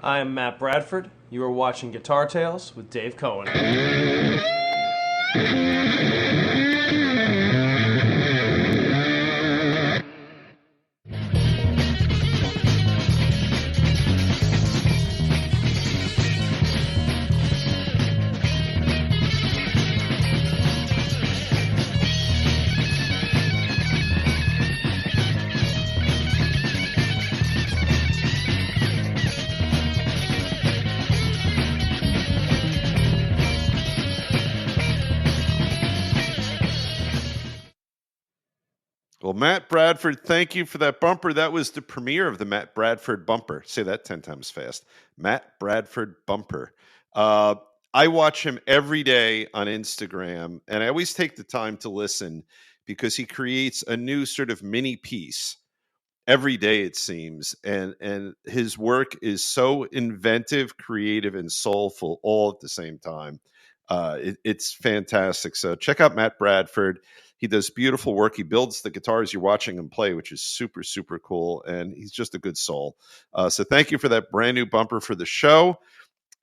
I am Matt Bradford. You are watching Guitar Tales with Dave Cohen. Well, Matt Bradford, thank you for that bumper. That was the premiere of the Matt Bradford bumper. Say that 10 times fast. Matt Bradford bumper. I watch him every day on Instagram, and I always take the time to listen because he creates a new sort of mini piece every day, it seems. And his work is so inventive, creative, and soulful all at the same time. It's fantastic. So check out Matt Bradford. He does beautiful work. He builds the guitars you're watching him play, which is super, super cool. And he's just a good soul. So thank you for that brand new bumper for the show.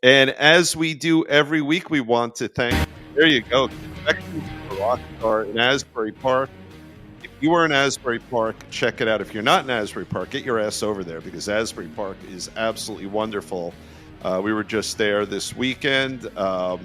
And as we do every week, we want to thank, there you go, Rockstar in Asbury Park. If you are in Asbury Park, check it out. If you're not in Asbury Park, get your ass over there because Asbury Park is absolutely wonderful. We were just there this weekend, and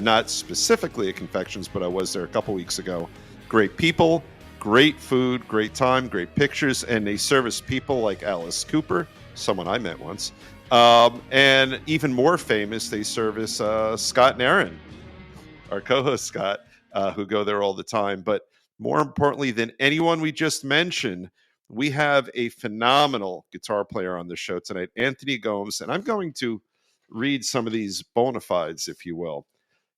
not specifically at Confections, but I was there a couple weeks ago. Great people, great food, great time, great pictures, and they service people like Alice Cooper, someone I met once, and even more famous, they service Scott and Aaron, our co-host Scott, who go there all the time. But more importantly than anyone we just mentioned, we have a phenomenal guitar player on the show tonight, Anthony Gomes, and I'm going to read some of these bona fides, if you will.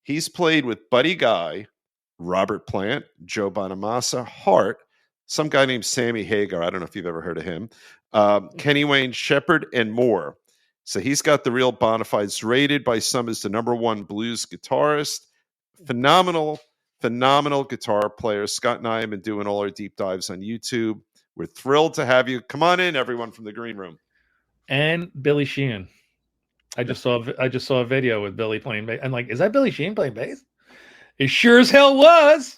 He's played with Buddy Guy, Robert Plant, Joe Bonamassa, Hart, some guy named Sammy Hagar. I don't know if you've ever heard of him. Kenny Wayne Shepherd, and more. So he's got the real bona fides, rated by some as the #1 blues guitarist. Phenomenal guitar player. Scott and I have been doing all our deep dives on YouTube. We're thrilled to have you. Come on in, everyone, from the green room. And Billy Sheehan. I just saw a video with Billy playing bass. I'm like, is that Billy Sheehan playing bass? It sure as hell was.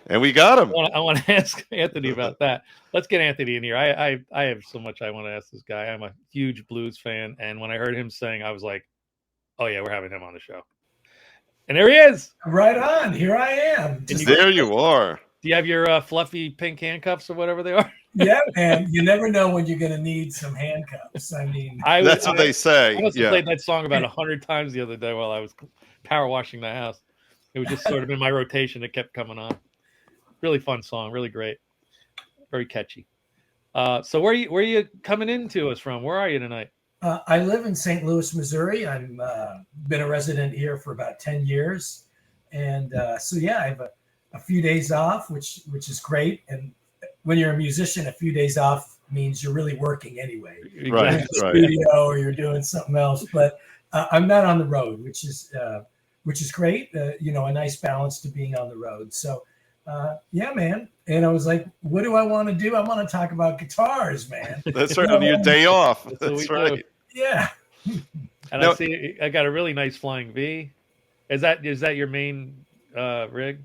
And we got him. I want to ask Anthony about that. Let's get Anthony in here. I have so much I want to ask this guy. I'm a huge blues fan, and when I heard him sing, I was like, oh yeah, we're having him on the show. And there he is. Right on. Here I am. There you are. Do you have your fluffy pink handcuffs or whatever they are? Yeah, man. You never know when you're going to need some handcuffs. I mean, that's what they say. I must have played that song about 100 times the other day while I was power washing the house. It was just sort of in my rotation. It kept coming on. Really fun song. Really great. Very catchy. So where are you coming into us from? Where are you tonight? I live in St. Louis, Missouri. I've been a resident here for about 10 years. And so, yeah, I have a few days off, which is great. And when you're a musician, a few days off means you're really working anyway. Right. You're in the studio or you're doing something else. But I'm not on the road, which is great. A nice balance to being on the road. So, yeah, man. And I was like, what do I want to do? I want to talk about guitars, man. That's right. On your day off. That's right. Do. Yeah. And I see I got a really nice flying V. Is that your main rig?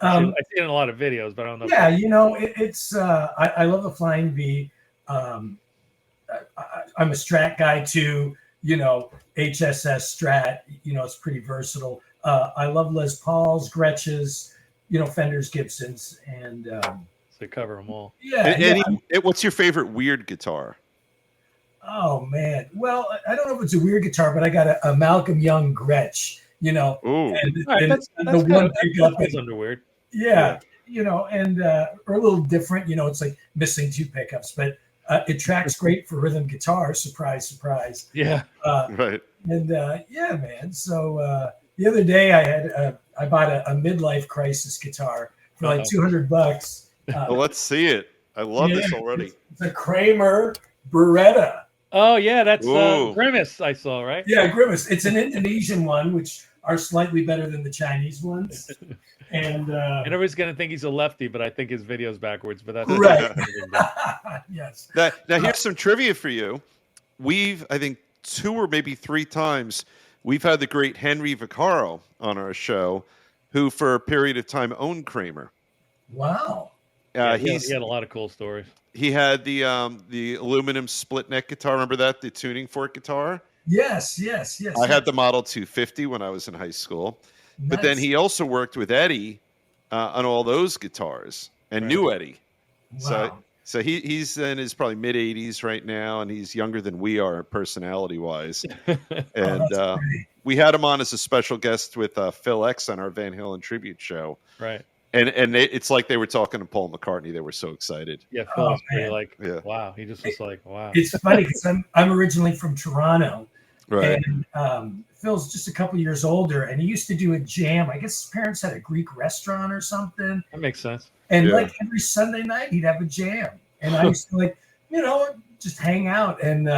I see it in a lot of videos, but I don't know. Yeah, it's I love the flying V. I'm a Strat guy too. HSS Strat. It's pretty versatile. I love Les Pauls, Gretches, Fenders, Gibsons, and so cover them all. Yeah. What's your favorite weird guitar? Oh man, well, I don't know if it's a weird guitar, but I got a Malcolm Young Gretsch. Ooh. That's the one pickup is under weird. Yeah. And or a little different. It's like missing 2 pickups, but it tracks great for rhythm guitar. Surprise, surprise. Yeah. Right. And yeah, man. So the other day I bought a midlife crisis guitar for like $200. Well, let's see it. I love this already. It's a Kramer Beretta. Oh yeah, that's Grimace I saw, right? Yeah, Grimace. It's an Indonesian one, which are slightly better than the Chinese ones. And everybody's gonna think he's a lefty, but I think his video's backwards. But that's right. Yes. Now here's some trivia for you. We've, I think, 2 or maybe 3 times, we've had the great Henry Vaccaro on our show, who for a period of time owned Kramer. Wow. He had a lot of cool stories. He had the aluminum split neck guitar. Remember that? The tuning fork guitar? Yes. I had the Model 250 when I was in high school. Nice. But then he also worked with Eddie on all those guitars and knew Eddie. Wow. So he's in his probably mid 80s right now, and he's younger than we are personality wise. And we had him on as a special guest with Phil X on our Van Halen tribute show. Right. And it's like they were talking to Paul McCartney. They were so excited. Yeah, Phil was pretty wow. He just was like, wow. It's funny because I'm originally from Toronto. Right. And Phil's just a couple years older, and he used to do a jam. I guess his parents had a Greek restaurant or something. That makes sense. And like every Sunday night, he'd have a jam. And I used to just hang out. And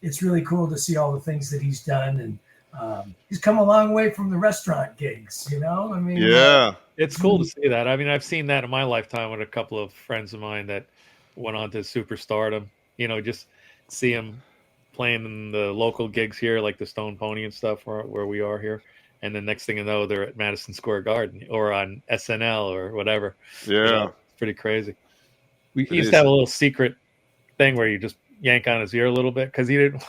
it's really cool to see all the things that he's done. And he's come a long way from the restaurant gigs, I mean, it's cool to see that. I mean, I've seen that in my lifetime with a couple of friends of mine that went on to superstardom, just see him playing in the local gigs here, like the Stone Pony and stuff where we are here. And the next thing you know, they're at Madison Square Garden or on SNL or whatever. Yeah. It's pretty crazy. He used to have a little secret thing where you just yank on his ear a little bit because he didn't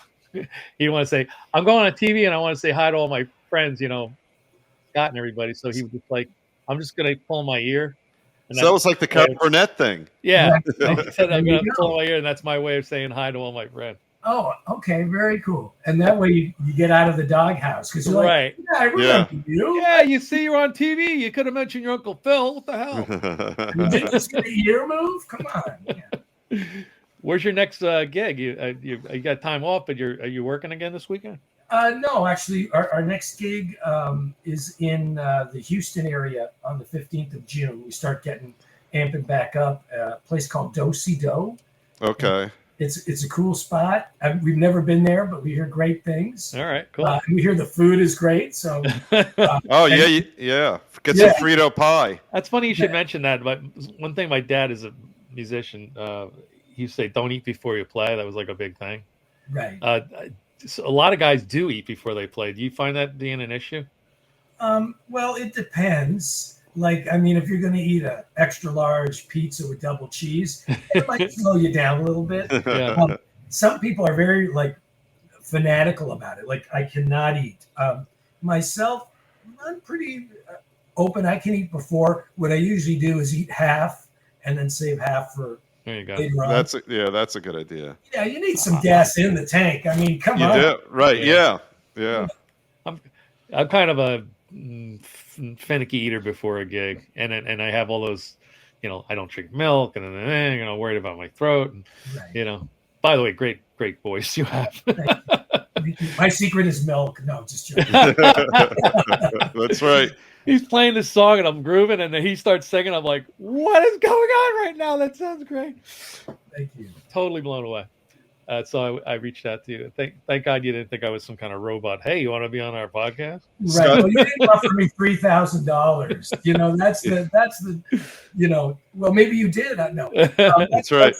want to say, I'm going on TV and I want to say hi to all my friends, Scott and everybody. So he was just like, I'm just going to pull my ear. And so that was like the Carol Burnett thing. Yeah. He said, I'm going to pull my ear, and that's my way of saying hi to all my friends. Oh, okay. Very cool. And that way you get out of the doghouse because you're like, yeah, I remember you. Yeah, you see you're on TV. You could have mentioned your Uncle Phil. What the hell? You didn't just get a ear move? Come on. Yeah. Where's your next gig? You got time off, but are you working again this weekend? No, actually, our next gig is in the Houston area on the 15th of June. We start amping back up a place called Do-Si-Do. Okay. It's a cool spot. We've never been there, but we hear great things. All right, cool. We hear the food is great. So. Get some Frito pie. That's funny you should mention that. But one thing, my dad is a musician. He used to say, "Don't eat before you play." That was like a big thing. Right. So a lot of guys do eat before they play. Do you find that being an issue? Well, it depends. Like, I mean, if you're going to eat an extra large pizza with double cheese, it might slow you down a little bit. Yeah. Some people are very fanatical about it. Like, I cannot eat. Myself, I'm pretty open. I can eat before. What I usually do is eat half and then save half for there you go. later on. That's a good idea. Yeah, you need some gas in the tank. I mean, come on. You do, right? Yeah. I'm kind of a finicky eater before a gig, and I have all those, I don't drink milk, and then worried about my throat, and right. By the way, great voice you have. My secret is milk. No, just joking. That's right. He's playing this song and I'm grooving, and then he starts singing. I'm like, what is going on right now? That sounds great. Thank you. Totally blown away. So I reached out to you. Thank God you didn't think I was some kind of robot. Hey, you want to be on our podcast? Right. Well, you didn't offer me $3,000. That's the. Well, maybe you did. I know. That's right.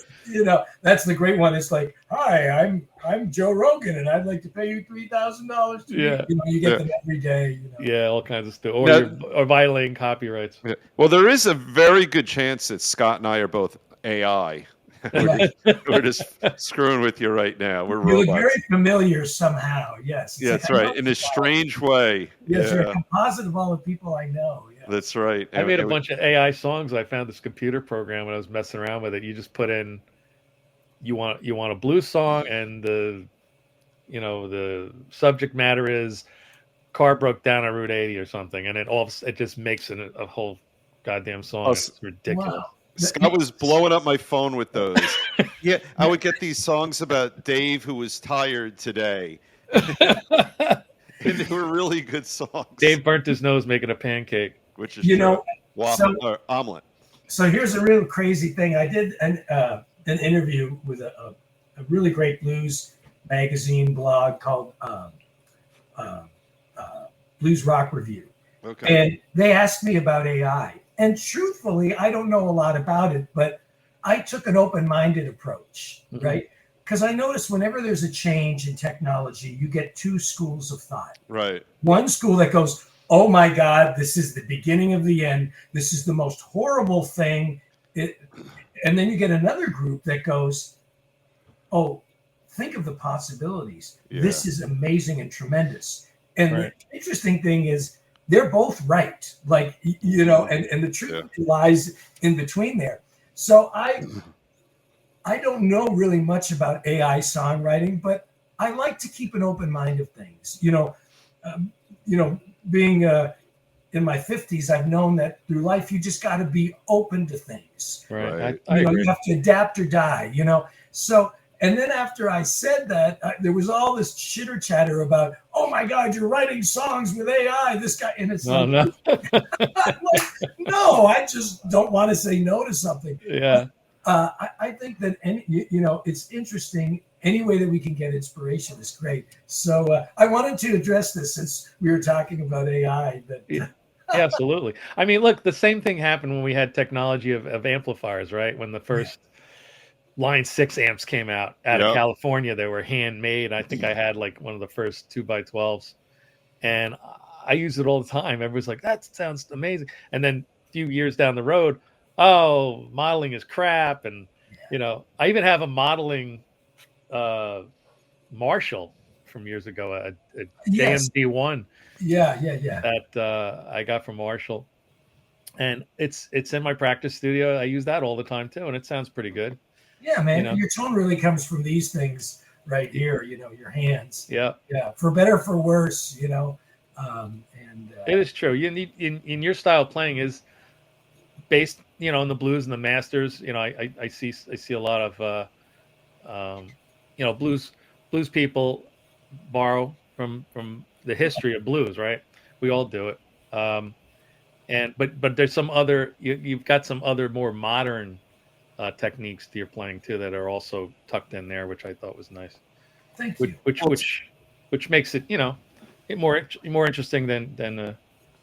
That's the great one. It's like, hi, I'm Joe Rogan, and I'd like to pay you $3,000. Yeah. You get them every day. Yeah, all kinds of stuff. Or violating copyrights. Yeah. Well, there is a very good chance that Scott and I are both AI. We're just screwing with you right now. We're robots. You look very familiar somehow. Yes. Yeah, that's right. In a strange way. Yes, you're a composite of all the people I know. Yeah. That's right. I made a bunch of AI songs. I found this computer program when I was messing around with it. You just put in, you want a blues song, and the subject matter is car broke down on Route 80 or something, and it just makes it a whole goddamn song. It's ridiculous. Wow. Scott was blowing up my phone with those. Yeah, I would get these songs about Dave who was tired today. And they were really good songs. Dave burnt his nose making a pancake. Which is waffle or omelet. So here's a real crazy thing. I did an interview with a really great blues magazine blog called Blues Rock Review. Okay. And they asked me about AI. And truthfully, I don't know a lot about it, but I took an open-minded approach, right? because I notice whenever there's a change in technology, you get two schools of thought. Right. One school that goes, oh my God, this is the beginning of the end. This is the most horrible thing. And then you get another group that goes, oh, think of the possibilities. Yeah. This is amazing and tremendous. And Right. the interesting thing is they're both right. Like, you know, and the truth lies in between there. So I don't know really much about AI songwriting, but I like to keep an open mind of things. You know, being in my 50s, I've known that through life, you just got to be open to things. Right. I You know, agree. you have to adapt or die, you know? So, and then after I said that, there was all this chitter chatter about, oh my God, you're writing songs with AI, this guy. And it's No, like, no. I'm like, no, I just don't want to say no to something. Yeah. I think that, you know, it's interesting. Any way that we can get inspiration is great. So I wanted to address this since we were talking about AI. Yeah, absolutely. I mean, look, the same thing happened when we had technology of amplifiers, right? When the first Line 6 amps came out of California, they were handmade. I think I had like one of the first 2x12s, and I use it all the time. Everybody's like, that sounds amazing. And then a few years down the road, oh, modeling is crap. And, you know, I even have a modeling Marshall from years ago, a JMD1. Yeah. That I got from Marshall, and it's in my practice studio. I use that all the time too, and it sounds pretty good. Yeah, man, You know? your tone really comes from these things right here. You know, your hands. Yeah, for better, for worse. You know, it is true. You need in your style of playing is based, you know, in the blues and the masters. You know, I see a lot of you know, blues people borrow from the history of blues, right? We all do it. And but there's some other you've got some other more modern techniques to your playing too that are also tucked in there, which I thought was nice. Thank you. Which makes it, you know, more interesting than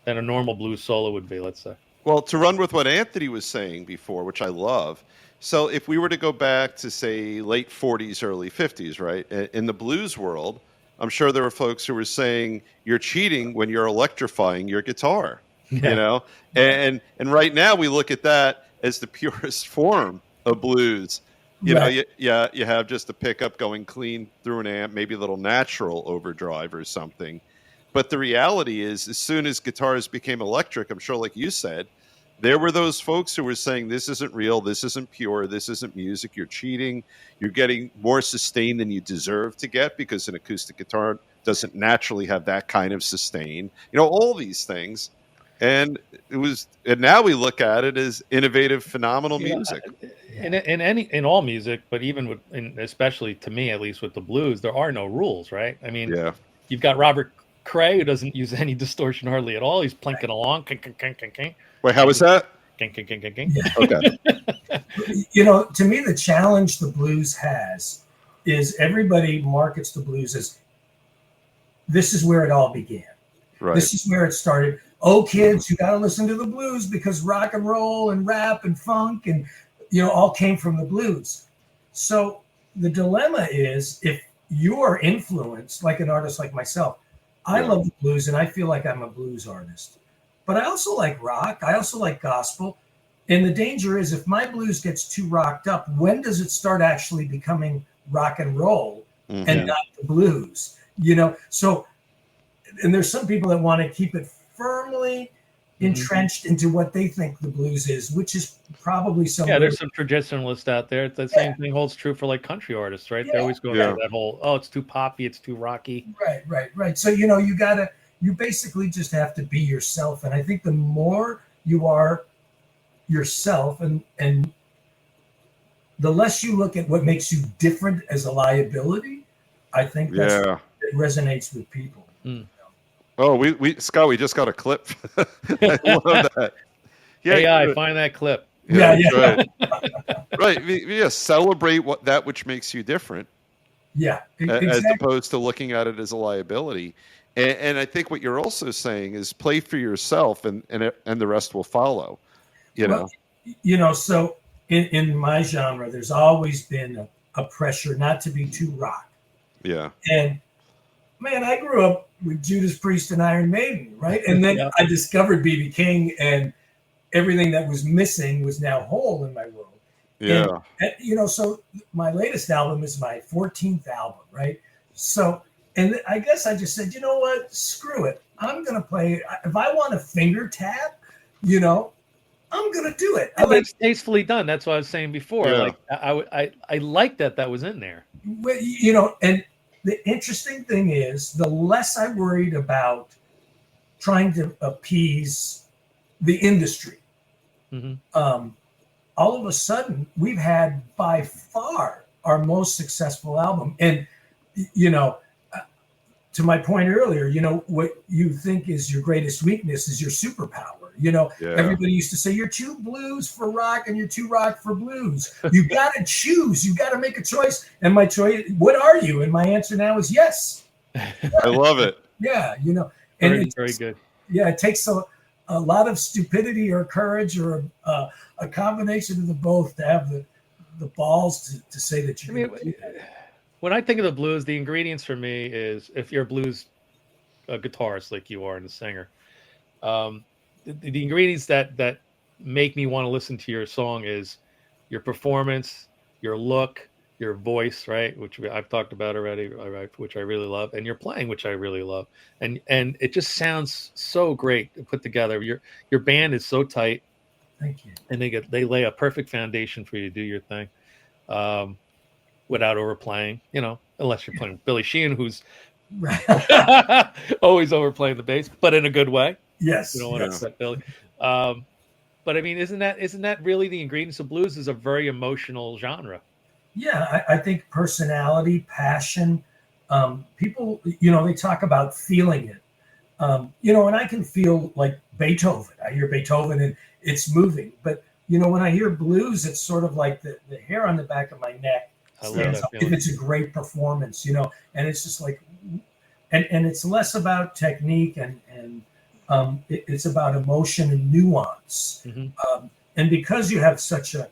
a normal blues solo would be, let's say. Well, to run with what Anthony was saying before, which I love. So if we were to go back to, say, late 40s, early 50s, right? In the blues world, I'm sure there were folks who were saying you're cheating when you're electrifying your guitar, you know? And right now we look at that as the purest form of blues. You know, you have just a pickup going clean through an amp, maybe a little natural overdrive or something. But the reality is, as soon as guitars became electric, I'm sure, like you said, there were those folks who were saying, this isn't real, this isn't pure, this isn't music, you're cheating, you're getting more sustain than you deserve to get because an acoustic guitar doesn't naturally have that kind of sustain. You know, all these things. And now we look at it as innovative, phenomenal music. In all music, but even especially to me, at least with the blues, there are no rules, right? I mean, you've got Robert Cray, who doesn't use any distortion hardly at all. He's plinking along. Wait, how was that? Okay. You know, to me, the challenge the blues has is everybody markets the blues as this is where it all began. Right. This is where it started. Oh, kids, you got to listen to the blues because rock and roll and rap and funk and, you know, all came from the blues. So the dilemma is if you are influenced like an artist like myself, I love the blues and I feel like I'm a blues artist, but I also like rock. I also like gospel. And the danger is if my blues gets too rocked up, when does it start actually becoming rock and roll and not the blues? You know, so, and there's some people that want to keep it firmly entrenched into what they think the blues is, which is probably some. Yeah, there's some traditionalists out there. The same thing holds true for like country artists, right? They always go through that whole, oh, it's too poppy, it's too rocky. Right. So, you know, you basically just have to be yourself. And I think the more you are yourself and the less you look at what makes you different as a liability, I think it resonates with people. Oh, we Scott, we just got a clip. I love that. AI, find that clip. Right. Right. Celebrate that which makes you different. Yeah. Exactly. As opposed to looking at it as a liability. And I think what you're also saying is play for yourself and the rest will follow. You know. You know, so in my genre, there's always been a pressure not to be too rock. Yeah. And man, I grew up with Judas Priest and Iron Maiden, right? And then Yeah. I discovered B.B. King, and everything that was missing was now whole in my world. Yeah. And so my latest album is my 14th album, right? So, and I guess I just said, you know what? Screw it. I'm going to play. If I want a finger tap, I'm going to do it. It's tastefully done. That's what I was saying before. Yeah. Like I like that was in there. And the interesting thing is, the less I worried about trying to appease the industry, all of a sudden we've had by far our most successful album. And, to my point earlier, what you think is your greatest weakness is your superpower. Everybody used to say you're too blues for rock and you're too rock for blues. You got to choose. You got to make a choice. And my choice, what are you? And my answer now is yes. I love it. Yeah, and very good. Yeah, it takes a lot of stupidity or courage or a combination of the both to have the balls to say that you can do that. When I think of the blues, the ingredients for me is, if you're a blues guitarist like you are and a singer, the ingredients that make me want to listen to your song is your performance, your look, your voice, right, which I've talked about already, right, which I really love, and your playing, which I really love, and it just sounds so great put together. Your band is so tight. Thank you. And they lay a perfect foundation for you to do your thing, without overplaying. Unless you're playing Billy Sheehan, who's always overplaying the bass, but in a good way. Yes. You don't want to upset Billy. But I mean, isn't that really the ingredients of blues? Is a very emotional genre. Yeah, I think personality, passion. People, they talk about feeling it. And I can feel like Beethoven. I hear Beethoven and it's moving. But, when I hear blues, it's sort of like the hair on the back of my neck stands up if it's a great performance, and it's just like, and it's less about technique and it's about emotion and nuance. Mm-hmm. And because you have such a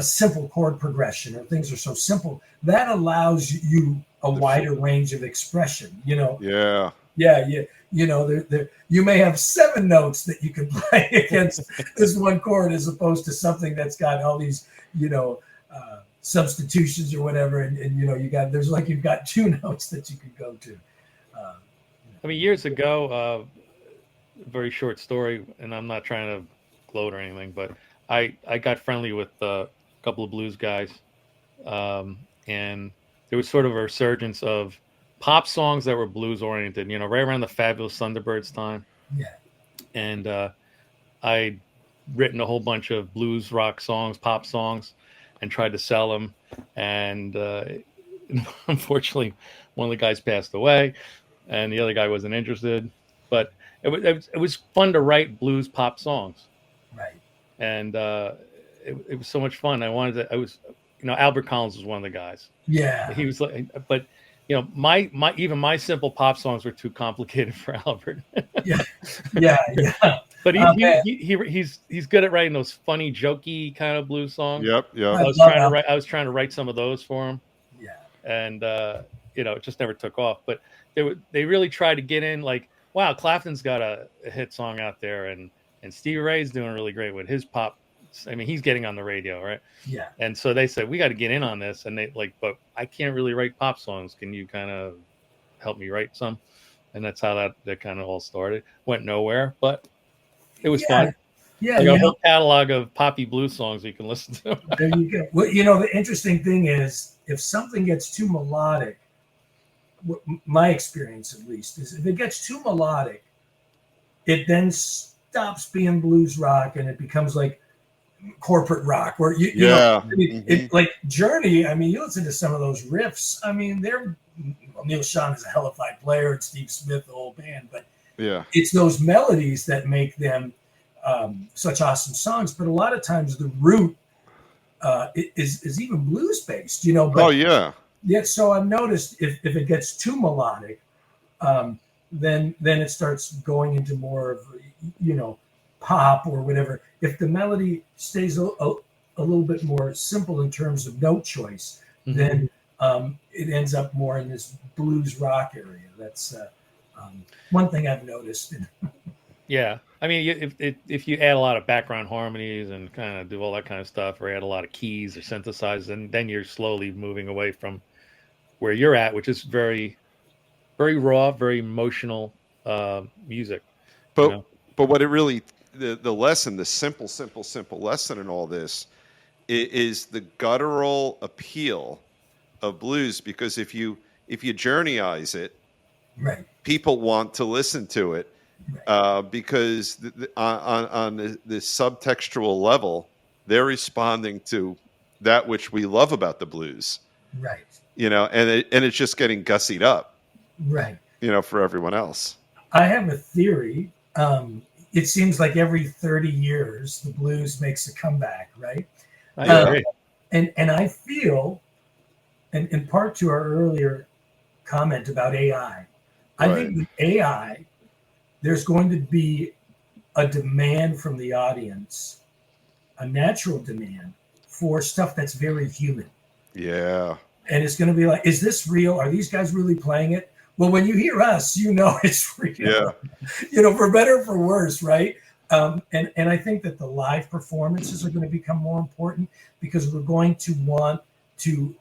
simple chord progression, or things are so simple, that allows you a wider range of expression. Yeah. You may have 7 notes that you can play against this one chord, as opposed to something that's got all these, substitutions or whatever, and you've got 2 notes that you could go to. I mean, years ago, very short story, and I'm not trying to gloat or anything, but I got friendly with a couple of blues guys, and there was sort of a resurgence of pop songs that were blues oriented, right around the Fabulous Thunderbirds time. Yeah. And I'd written a whole bunch of blues rock songs, pop songs, and tried to sell them. And unfortunately, one of the guys passed away, and the other guy wasn't interested. But it was fun to write blues pop songs. Right. And it was so much fun. Albert Collins was one of the guys. Yeah. He was like, but my simple pop songs were too complicated for Albert. Yeah. But he's good at writing those funny, jokey kind of blues songs. Yep. I was trying to write some of those for him. Yeah. And it just never took off. But they really tried to get in, like, wow, Clapton's got a hit song out there, and Stevie Ray's doing really great with his pop. I mean, he's getting on the radio, right? Yeah. And so they said, we got to get in on this. And they but I can't really write pop songs. Can you kind of help me write some? And that's how that kind of all started. Went nowhere, but it was fun. Yeah. A whole catalog of poppy blues songs you can listen to. There you go. Well, the interesting thing is, if something gets too melodic, my experience at least is, if it gets too melodic, it then stops being blues rock and it becomes like corporate rock, where like Journey. I mean, you listen to some of those riffs. I mean, Neil Schon is a hellified player, and Steve Smith, the whole band, but it's those melodies that make them such awesome songs. But a lot of times the root is even blues based, But, yeah. So I've noticed if it gets too melodic, then it starts going into more of pop or whatever. If the melody stays a a little bit more simple in terms of note choice, then it ends up more in this blues rock area. That's one thing I've noticed. Yeah, I mean, if you add a lot of background harmonies and kind of do all that kind of stuff, or add a lot of keys or synthesizers, and then you're slowly moving away from where you're at, which is very, very raw, very emotional music. But what it really the lesson, the simple lesson in all this is the guttural appeal of blues, because if you journeyize it, Right. people want to listen to it, because on the subtextual level, they're responding to that which we love about the blues. Right. And it's just getting gussied up. Right. For everyone else. I have a theory. It seems like every 30 years, the blues makes a comeback, right? I agree. And I feel, and in part to our earlier comment about AI, I think with AI, there's going to be a demand from the audience, a natural demand for stuff that's very human. Yeah. And it's going to be like, is this real? Are these guys really playing it? Well, when you hear us, it's real. Yeah. For better or for worse, right? And I think that the live performances are going to become more important, because we're going to want to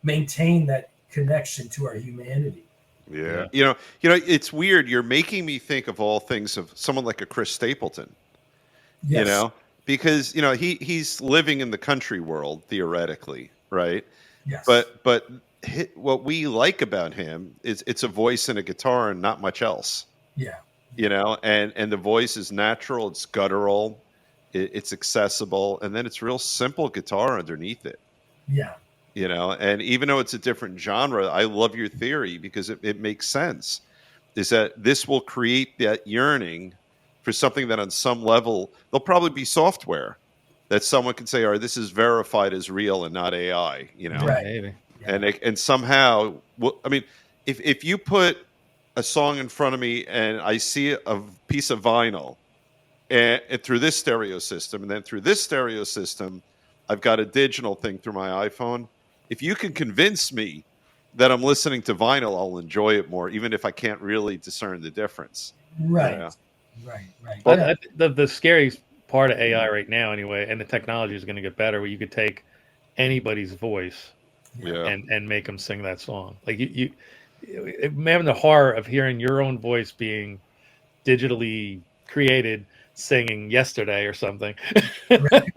maintain that connection to our humanity. Yeah. It's weird. You're making me think of all things of someone like a Chris Stapleton. Yes. Because he's living in the country world theoretically, right? Yes. But what we like about him is it's a voice and a guitar and not much else. Yeah. And the voice is natural, it's guttural, it's accessible, and then it's real simple guitar underneath it. Yeah. And even though it's a different genre, I love your theory, because it makes sense. Is that this will create that yearning for something that on some level, there'll probably be software that someone can say, all right, this is verified as real and not AI, Right. Maybe. Yeah. And somehow, if you put a song in front of me and I see a piece of vinyl and through this stereo system, and then through this stereo system, I've got a digital thing through my iPhone. If you can convince me that I'm listening to vinyl, I'll enjoy it more, even if I can't really discern the difference. Right. Right. But the scariest part of AI right now, anyway, and the technology is going to get better, where you could take anybody's voice and make them sing that song. Like you having the horror of hearing your own voice being digitally created singing Yesterday or something. Right.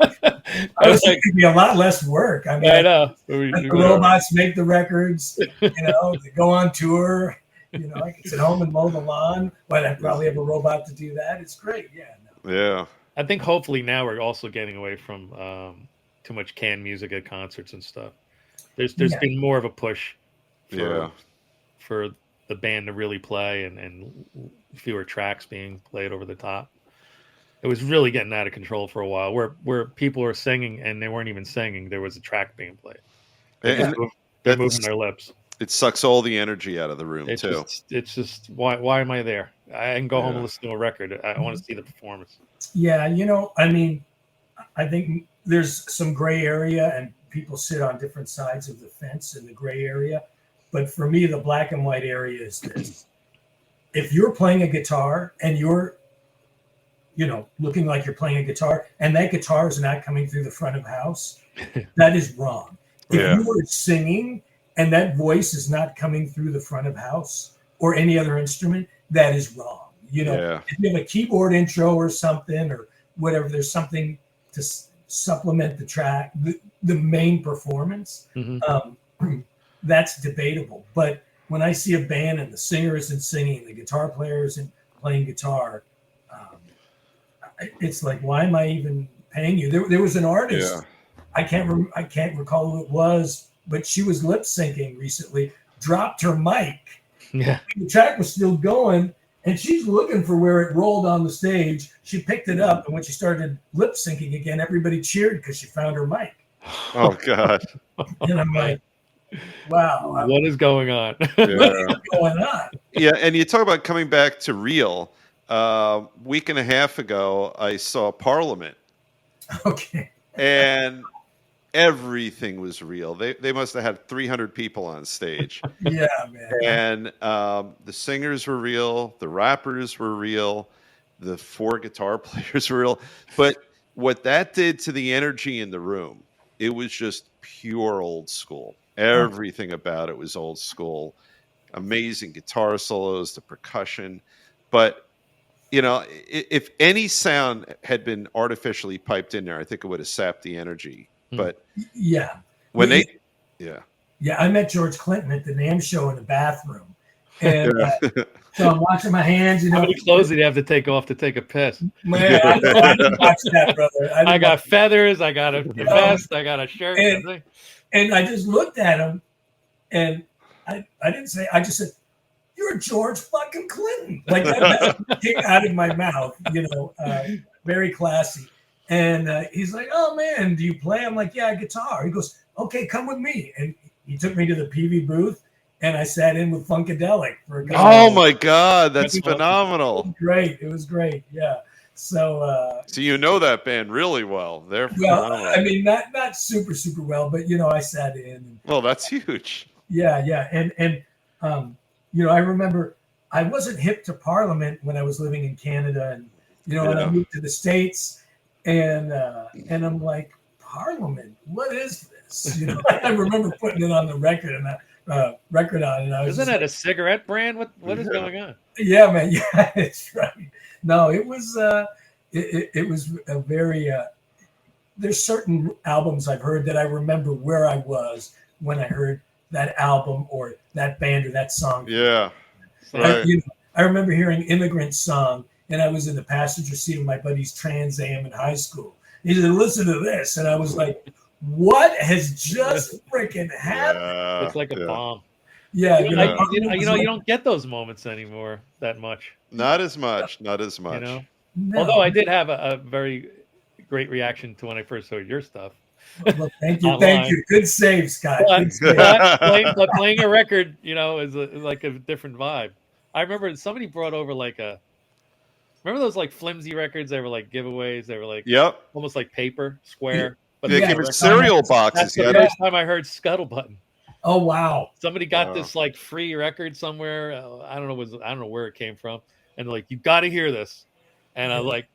I was thinking it'd be a lot less work. I know. The robots make the records, they go on tour, I can sit home and mow the lawn, but I'd probably have a robot to do that. It's great. Yeah. Yeah. I think hopefully now we're also getting away from too much canned music at concerts and stuff. There's been more of a push for the band to really play, and fewer tracks being played over the top. It was really getting out of control for a while, where people were singing and they weren't even singing. There was a track being played. They're moving their lips. It sucks all the energy out of the room, too. It's just why am I there? I can go home and listen to a record. I want to see the performance. Yeah, I think there's some gray area, and people sit on different sides of the fence in the gray area. But for me, the black and white area is this. If you're playing a guitar and you're, looking like you're playing a guitar, and that guitar is not coming through the front of the house, that is wrong. If you were singing and that voice is not coming through the front of house or any other instrument, that is wrong. If you have a keyboard intro or something or whatever, there's something to supplement the track, the main performance, that's debatable. But when I see a band and the singer isn't singing, the guitar player isn't playing guitar, it's like, why am I even paying you? There was an artist, I can't recall who it was, but she was lip syncing recently, dropped her mic. Yeah. The track was still going, and she's looking for where it rolled on the stage. She picked it up, and when she started lip syncing again, everybody cheered because she found her mic. Oh, God. And I'm like, wow. What is going on? What is going on? Yeah, and you talk about coming back to real. Week and a half ago, I saw Parliament. Okay. and everything was real. They must have had 300 people on stage. Yeah, man. And the singers were real, the rappers were real, the 4 guitar players were real. But what that did to the energy in the room, it was just pure old school. Everything about it was old school. Amazing guitar solos, the percussion. But if any sound had been artificially piped in there, I think it would have sapped the energy. But Yeah. when Yeah. yeah. Yeah, I met George Clinton at the NAMM show in the bathroom. And so I'm washing my hands. How many clothes did you have to take off to take a piss? Man, I didn't watch that, brother. I got feathers. I got a vest. I got a shirt. And I just looked at him, and I didn't say. I just said, "You're George fucking Clinton." Like that came out of my mouth. Very classy. And he's like, "Oh man, do you play?" I'm like, "Yeah, guitar." He goes, "Okay, come with me." And he took me to the PV booth, and I sat in with Funkadelic for a couple Oh my God, that's phenomenal! It was great. Yeah. So you know that band really well. They're phenomenal. I mean, not super well, but I sat in. Well, that's huge. Yeah, and I remember I wasn't hip to Parliament when I was living in Canada, and when I moved to the States, and I'm like, Parliament, what is this? I remember putting it on the record and record on, and I was. Isn't that a cigarette brand? What is going on? Yeah, man. Yeah, it's right. No, it was. It was a very. There's certain albums I've heard that I remember where I was when I heard that album or that band or that song. Yeah. Right. I remember hearing Immigrant Song, and I was in the passenger seat of my buddy's Trans Am in high school. He said, "Listen to this," and I was like, "What has just freaking happened?" Yeah, it's like a bomb. Yeah, you don't get those moments anymore that much. Not as much. No. Although I did have a very great reaction to when I first heard your stuff. Well, thank you. Good save, Scott. But playing a record, is like a different vibe. I remember somebody brought over remember those like flimsy records? They were like giveaways. They were like almost like paper, square. But they came in cereal boxes. That's the first time I heard Scuttlebutt. Oh wow! Somebody got this like free record somewhere. I don't know where it came from, and like, "You got to hear this," and I was like,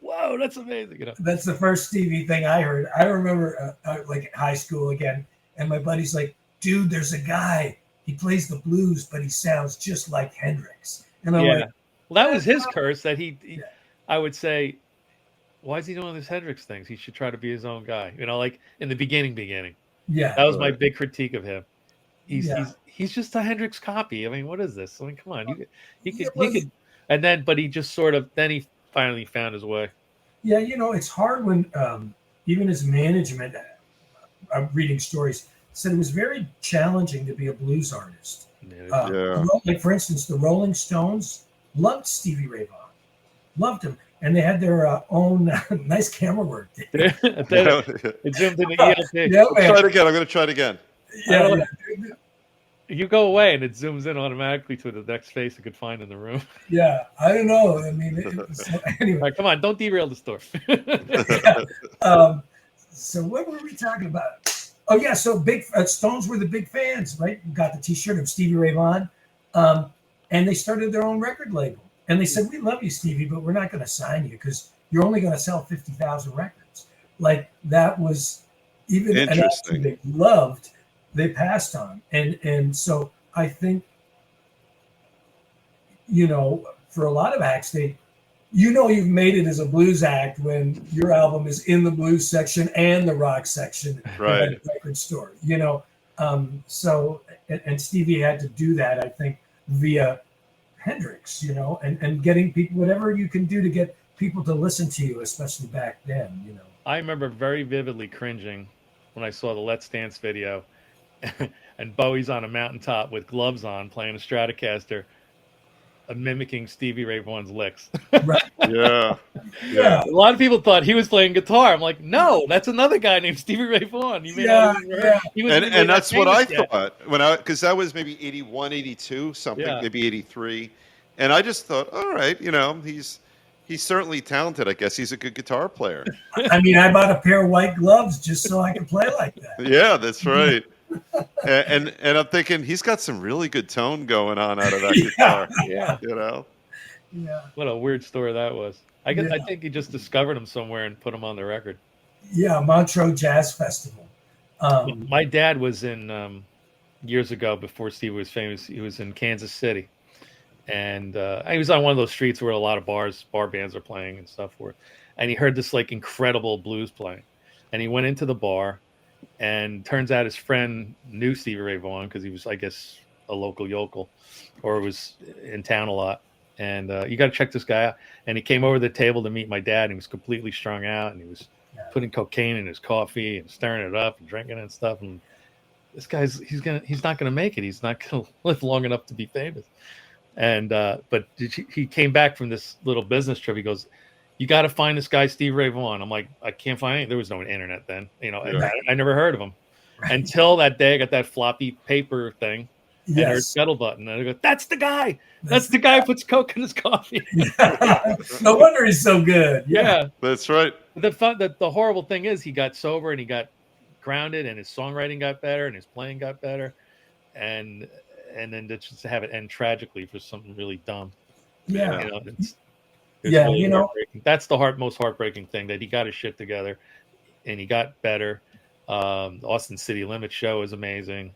"Whoa, that's amazing!" That's the first Stevie thing I heard. I remember like at high school again, and my buddy's like, "Dude, there's a guy. He plays the blues, but he sounds just like Hendrix." And I'm like, "Well, that was his curse. That he I would say, why is he doing this Hendrix things? He should try to be his own guy." Like in the beginning. Yeah, that was my big critique of him. He's just a Hendrix copy. I mean, what is this? I mean, come on, he could, and then, but he just sort of he finally found his way. Yeah, it's hard when even as management, I'm reading stories, said it was very challenging to be a blues artist. Like for instance, the Rolling Stones loved Stevie Ray Vaughan, loved him. And they had their own nice camera work. It zoomed in the ELP. Yeah, try it again. I'm going to try it again. Yeah. You go away and it zooms in automatically to the next face it could find in the room. Yeah, I don't know. I mean, anyway. All right, come on, don't derail the story. So what were we talking about? Oh yeah, so big Stones were the big fans, right? You got the T-shirt of Stevie Ray Vaughan, and they started their own record label. And they said, "We love you, Stevie, but we're not going to sign you because you're only going to sell 50,000 records." Like that was even an option they loved. They passed on, and so I think, for a lot of acts, you've made it as a blues act when your album is in the blues section and the rock section at the record store. So and Stevie had to do that, I think, via Hendrix, and getting people, whatever you can do to get people to listen to you, especially back then, I remember very vividly cringing when I saw the Let's Dance video and Bowie's on a mountaintop with gloves on playing a Stratocaster, mimicking Stevie Ray Vaughan's licks. Right. Yeah. A lot of people thought he was playing guitar. I'm like, no, that's another guy named Stevie Ray Vaughan. You may not even heard. And that's what I thought because that was maybe 81, 82, something, maybe 83. And I just thought, all right, he's He's certainly talented. I guess he's a good guitar player. I mean, I bought a pair of white gloves just so I could play like that. Yeah, that's right. And I'm thinking he's got some really good tone going on out of that Yeah. guitar. Yeah. You know? Yeah. What a weird story that was. I Yeah. think he just discovered him somewhere and put him on the record. Yeah, Montreux Jazz Festival. My dad was in years ago before Steve was famous. He was in Kansas City, and he was on one of those streets where a lot of bar bands are playing and stuff. And he heard this like incredible blues playing, and he went into the bar, and turns out his friend knew Stevie Ray Vaughan because he was, I guess, a local yokel, or was in town a lot. And you got to check this guy out. And he came over to the table to meet my dad. And he was completely strung out, and he was putting cocaine in his coffee and stirring it up and drinking it and stuff. And this guy's he's not gonna make it. He's not gonna live long enough to be famous. And but he came back from this little business trip. He goes, "You got to find this guy, Steve Ray Vaughan." I'm like, I can't find any. There was no internet then, I never heard of him until that day. I got that floppy paper thing. And her settle button, and I go, "That's the guy. That's the guy who puts Coke in his coffee." No wonder he's so good. Yeah, that's right. The horrible thing is, he got sober and he got grounded, and his songwriting got better, and his playing got better, and then just to have it end tragically for something really dumb. Yeah, it's yeah, really heartbreaking. That's the most heartbreaking thing, that he got his shit together, and he got better. The Austin City Limits show is amazing.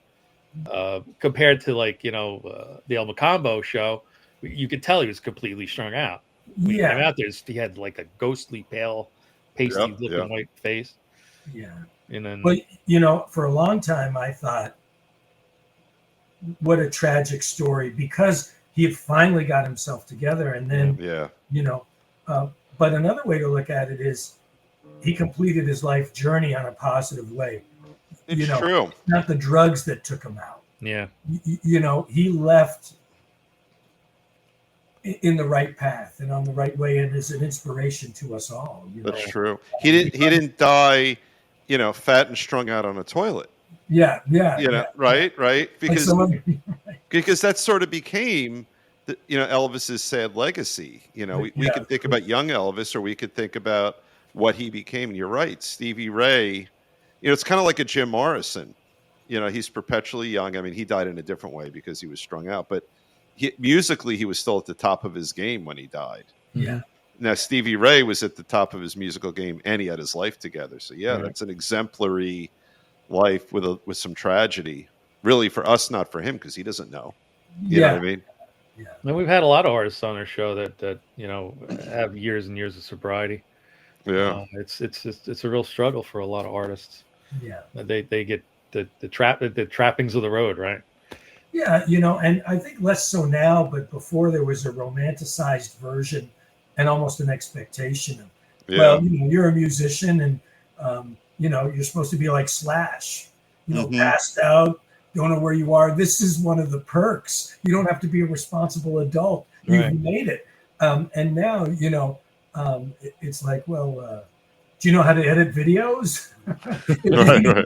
Compared to the El Macambo show, you could tell he was completely strung out. When he came out there, he had like a ghostly pale, pasty looking white face. Yeah. And then, but for a long time I thought, what a tragic story, because he had finally got himself together, and then but another way to look at it is he completed his life journey on a positive way. It's true. Not the drugs that took him out. Yeah. He left in the right path and on the right way, and is an inspiration to us all. That's true. He didn't die, fat and strung out on a toilet. Yeah. Right. Because that sort of became Elvis's sad legacy. We can think about young Elvis, or we could think about what he became. And you're right, Stevie Ray. It's kind of like a Jim Morrison. He's perpetually young. I mean, he died in a different way because he was strung out, but musically, he was still at the top of his game when he died. Yeah. Now, Stevie Ray was at the top of his musical game, and he had his life together. So, that's an exemplary life with some tragedy. Really, for us, not for him, because he doesn't know. You know what I mean? Yeah. And we've had a lot of artists on our show that have years and years of sobriety. Yeah, it's a real struggle for a lot of artists. Yeah, they get the trappings of the road, right? Yeah, and I think less so now, but before there was a romanticized version and almost an expectation of, well, you're a musician, and you're supposed to be like Slash, passed out, don't know where you are. This is one of the perks. You don't have to be a responsible adult. You've made it. And now, it's like, well, do you know how to edit videos? Right.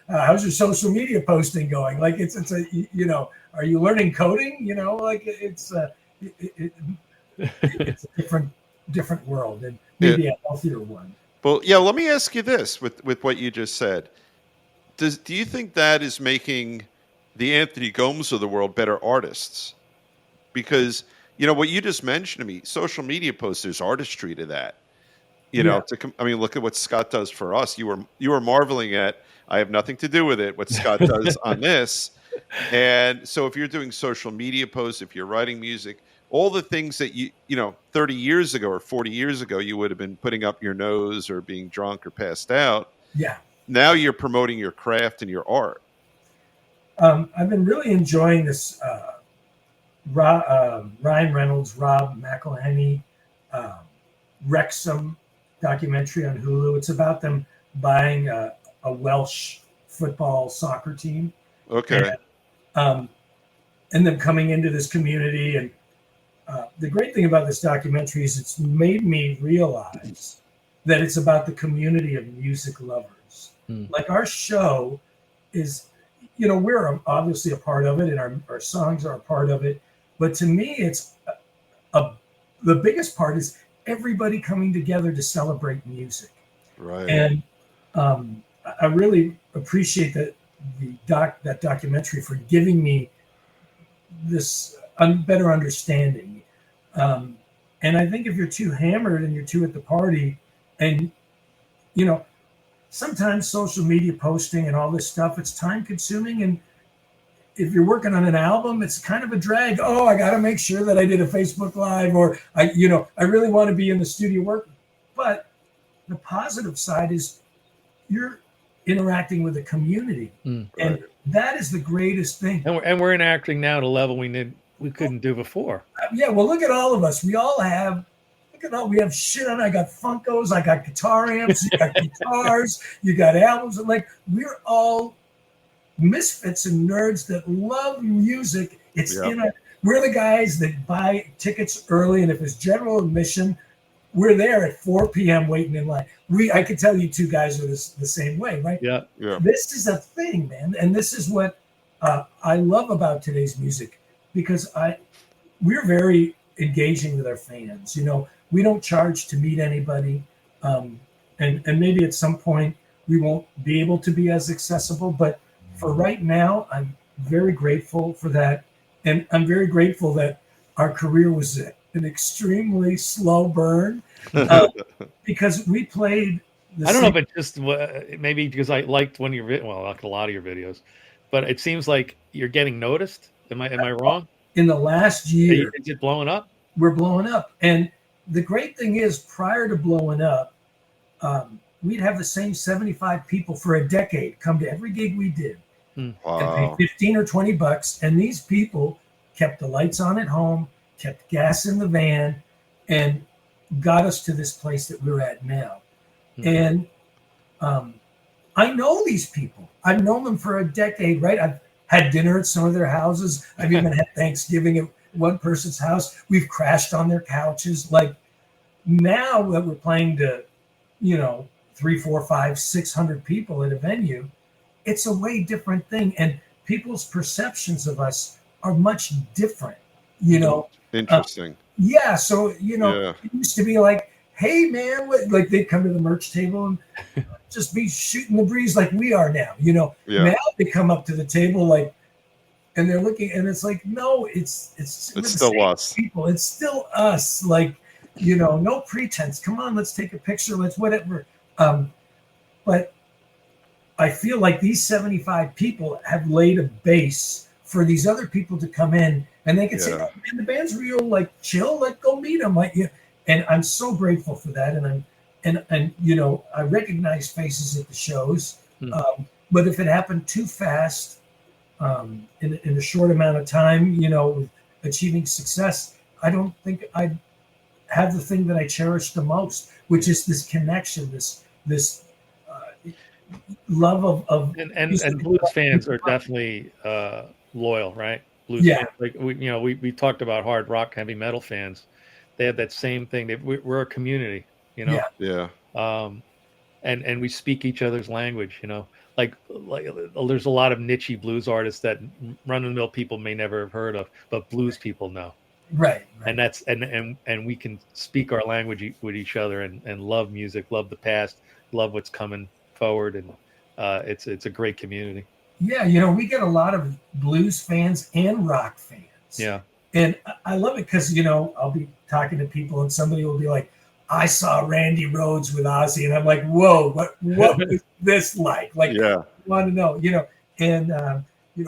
How's your social media posting going? Like it's are you learning coding? It's a different world, and maybe a healthier one. Well, let me ask you this with what you just said. Do you think that is making the Anthony Gomes of the world better artists? Because what you just mentioned to me, social media posts, there's artistry to that. Look at what Scott does for us. You were marveling at, I have nothing to do with it, what Scott does on this. And so if you're doing social media posts, if you're writing music, all the things that 30 years ago or 40 years ago, you would have been putting up your nose or being drunk or passed out. Yeah. Now you're promoting your craft and your art. I've been really enjoying this Ryan Reynolds, Rob McElhenney, Wrexham documentary on Hulu. It's about them buying a Welsh football soccer team. Okay. And them coming into this community. And the great thing about this documentary is it's made me realize that it's about the community of music lovers. Like our show is, we're obviously a part of it, and our songs are a part of it. But to me, it's a the biggest part is everybody coming together to celebrate music. Right. And I really appreciate that that documentary for giving me this better understanding. And I think if you're too hammered and you're too at the party, and you know, sometimes social media posting and all this stuff, it's time consuming. And if you're working on an album, it's kind of a drag. Oh, I got to make sure that I did a Facebook Live, or I really want to be in the studio working. But the positive side is you're interacting with the community, and that is the greatest thing. And we're interacting now at a level we couldn't do before. Yeah, well, look at all of us. We all have. We have shit on. I got Funkos, I got guitar amps, you got guitars, you got albums. And like, we're all misfits and nerds that love music. It's we're the guys that buy tickets early, and if it's general admission, we're there at 4 p.m. waiting in line. I can tell you two guys are the same way, right? Yeah. This is a thing, man, and this is what I love about today's music, because we're very engaging with our fans. We don't charge to meet anybody, and maybe at some point we won't be able to be as accessible. But for right now, I'm very grateful for that, and I'm very grateful that our career was an extremely slow burn, because we played. I don't know if it's just maybe because I liked one of your I like a lot of your videos, but it seems like you're getting noticed. Am I wrong? In the last year, is it blowing up? We're blowing up, and the great thing is, prior to blowing up, we'd have the same 75 people for a decade come to every gig we did, and pay 15 or 20 bucks. And these people kept the lights on at home, kept gas in the van, and got us to this place that we're at now. And I know these people. I've known them for a decade, right? I've had dinner at some of their houses. I've even had Thanksgiving at one person's house. We've crashed on their couches. Like, now that we're playing to 3, 4, 5, 600 people at a venue, it's a way different thing, and people's perceptions of us are much different. Interesting. So it used to be like, hey man, like they'd come to the merch table and just be shooting the breeze like we are now. Now they come up to the table like, and they're looking, and it's like, no, it's still us. People, it's still us. Like, no pretense. Come on, let's take a picture. Let's whatever. But I feel like these 75 people have laid a base for these other people to come in, and they can say, oh, man, the band's real, like, chill, like, go meet them. Like, and I'm so grateful for that. And I recognize faces at the shows. But if it happened too fast, in a short amount of time, with achieving success, I don't think I'd have the thing that I cherish the most, which is this connection, this love of and blues fans are definitely loyal, right? Blues fans, like we talked about hard rock, heavy metal fans. They have that same thing. We're a community, and we speak each other's language, Like there's a lot of niche blues artists that run-of-the-mill people may never have heard of, but blues people know. Right. And that's and we can speak our language with each other and love music, love the past, love what's coming forward, and it's a great community. Yeah, we get a lot of blues fans and rock fans. Yeah. And I love it because, I'll be talking to people and somebody will be like, I saw Randy Rhoads with Ozzy, and I'm like, whoa, what was this like? Like, I want to know, and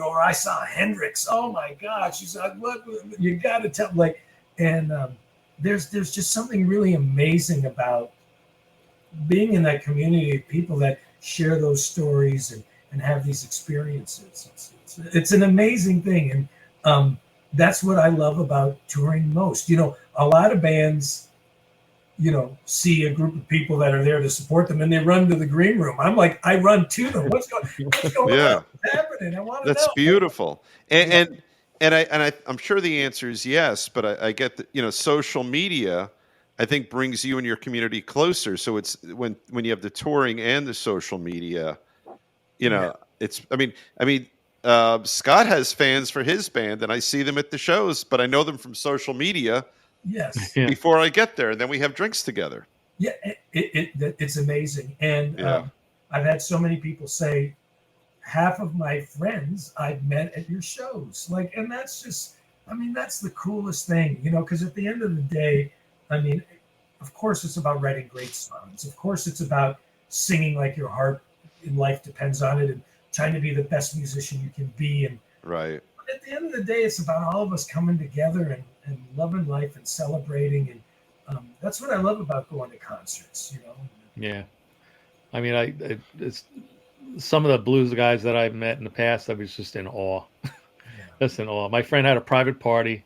or I saw Hendrix. Oh my gosh, she's like, what? You got to tell, like, and there's just something really amazing about being in that community of people that share those stories and have these experiences. It's an amazing thing, and that's what I love about touring most. A lot of bands, see a group of people that are there to support them, and they run to the green room. I'm like, I run to them. What's going on? What's happening? I want to know. That's beautiful. And I'm sure the answer is yes, but I get that, social media, I think, brings you and your community closer. So it's when you have the touring and the social media, it's, Scott has fans for his band, and I see them at the shows, but I know them from social media. Yes. Yeah. before I get there, and then we have drinks together. Yeah, it's amazing. And Yeah. I've had so many people say, half of my friends I've met at your shows. Like, and that's just, I mean, that's the coolest thing, you know, because at the end of the day, I mean, of course it's about writing great songs. Of course it's about singing like your heart in life depends on it and trying to be the best musician you can be. And Right. at the end of the day, it's about all of us coming together and loving life and celebrating. And that's what I love about going to concerts, you know? Yeah. I mean, it's some of the blues guys that I've met in the past, I was just in awe. Just in awe. My friend had a private party.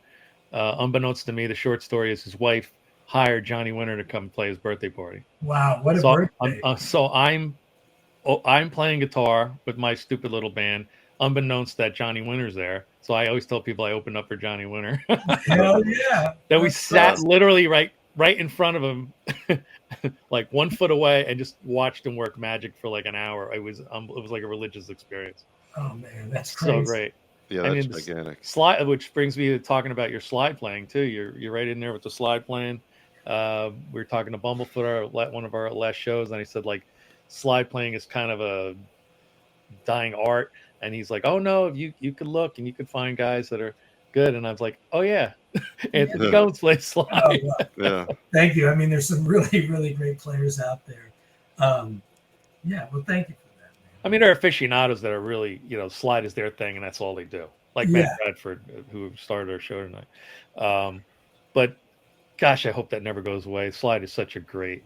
Unbeknownst to me, the short story is his wife hired Johnny Winter to come play his birthday party. Wow, what a So birthday. I'm playing guitar with my stupid little band, unbeknownst that Johnny Winter's there. So I always tell people I opened up for Johnny Winter. Hell yeah. Then we sat literally right in front of him, like 1 foot away, and just watched him work magic for like an hour. It was like a religious experience. Oh man, that's crazy. So great. Yeah, that's gigantic. Slide, which brings me to talking about your slide playing too. You're right in there with the slide playing. We were talking to Bumblefoot, one of our last shows, and he said like slide playing is kind of a dying art, and he's like, oh no, you could look and you could find guys that are good, and I was like, oh yeah, Anthony Gomes plays slide. Oh, well, yeah. Thank you. I mean, there's some really, really great players out there. Yeah, well, thank you for that, man. I mean, there are aficionados that are really, you know, slide is their thing, and that's all they do. Like Matt Bradford, who started our show tonight. But gosh, I hope that never goes away. Slide is such a great,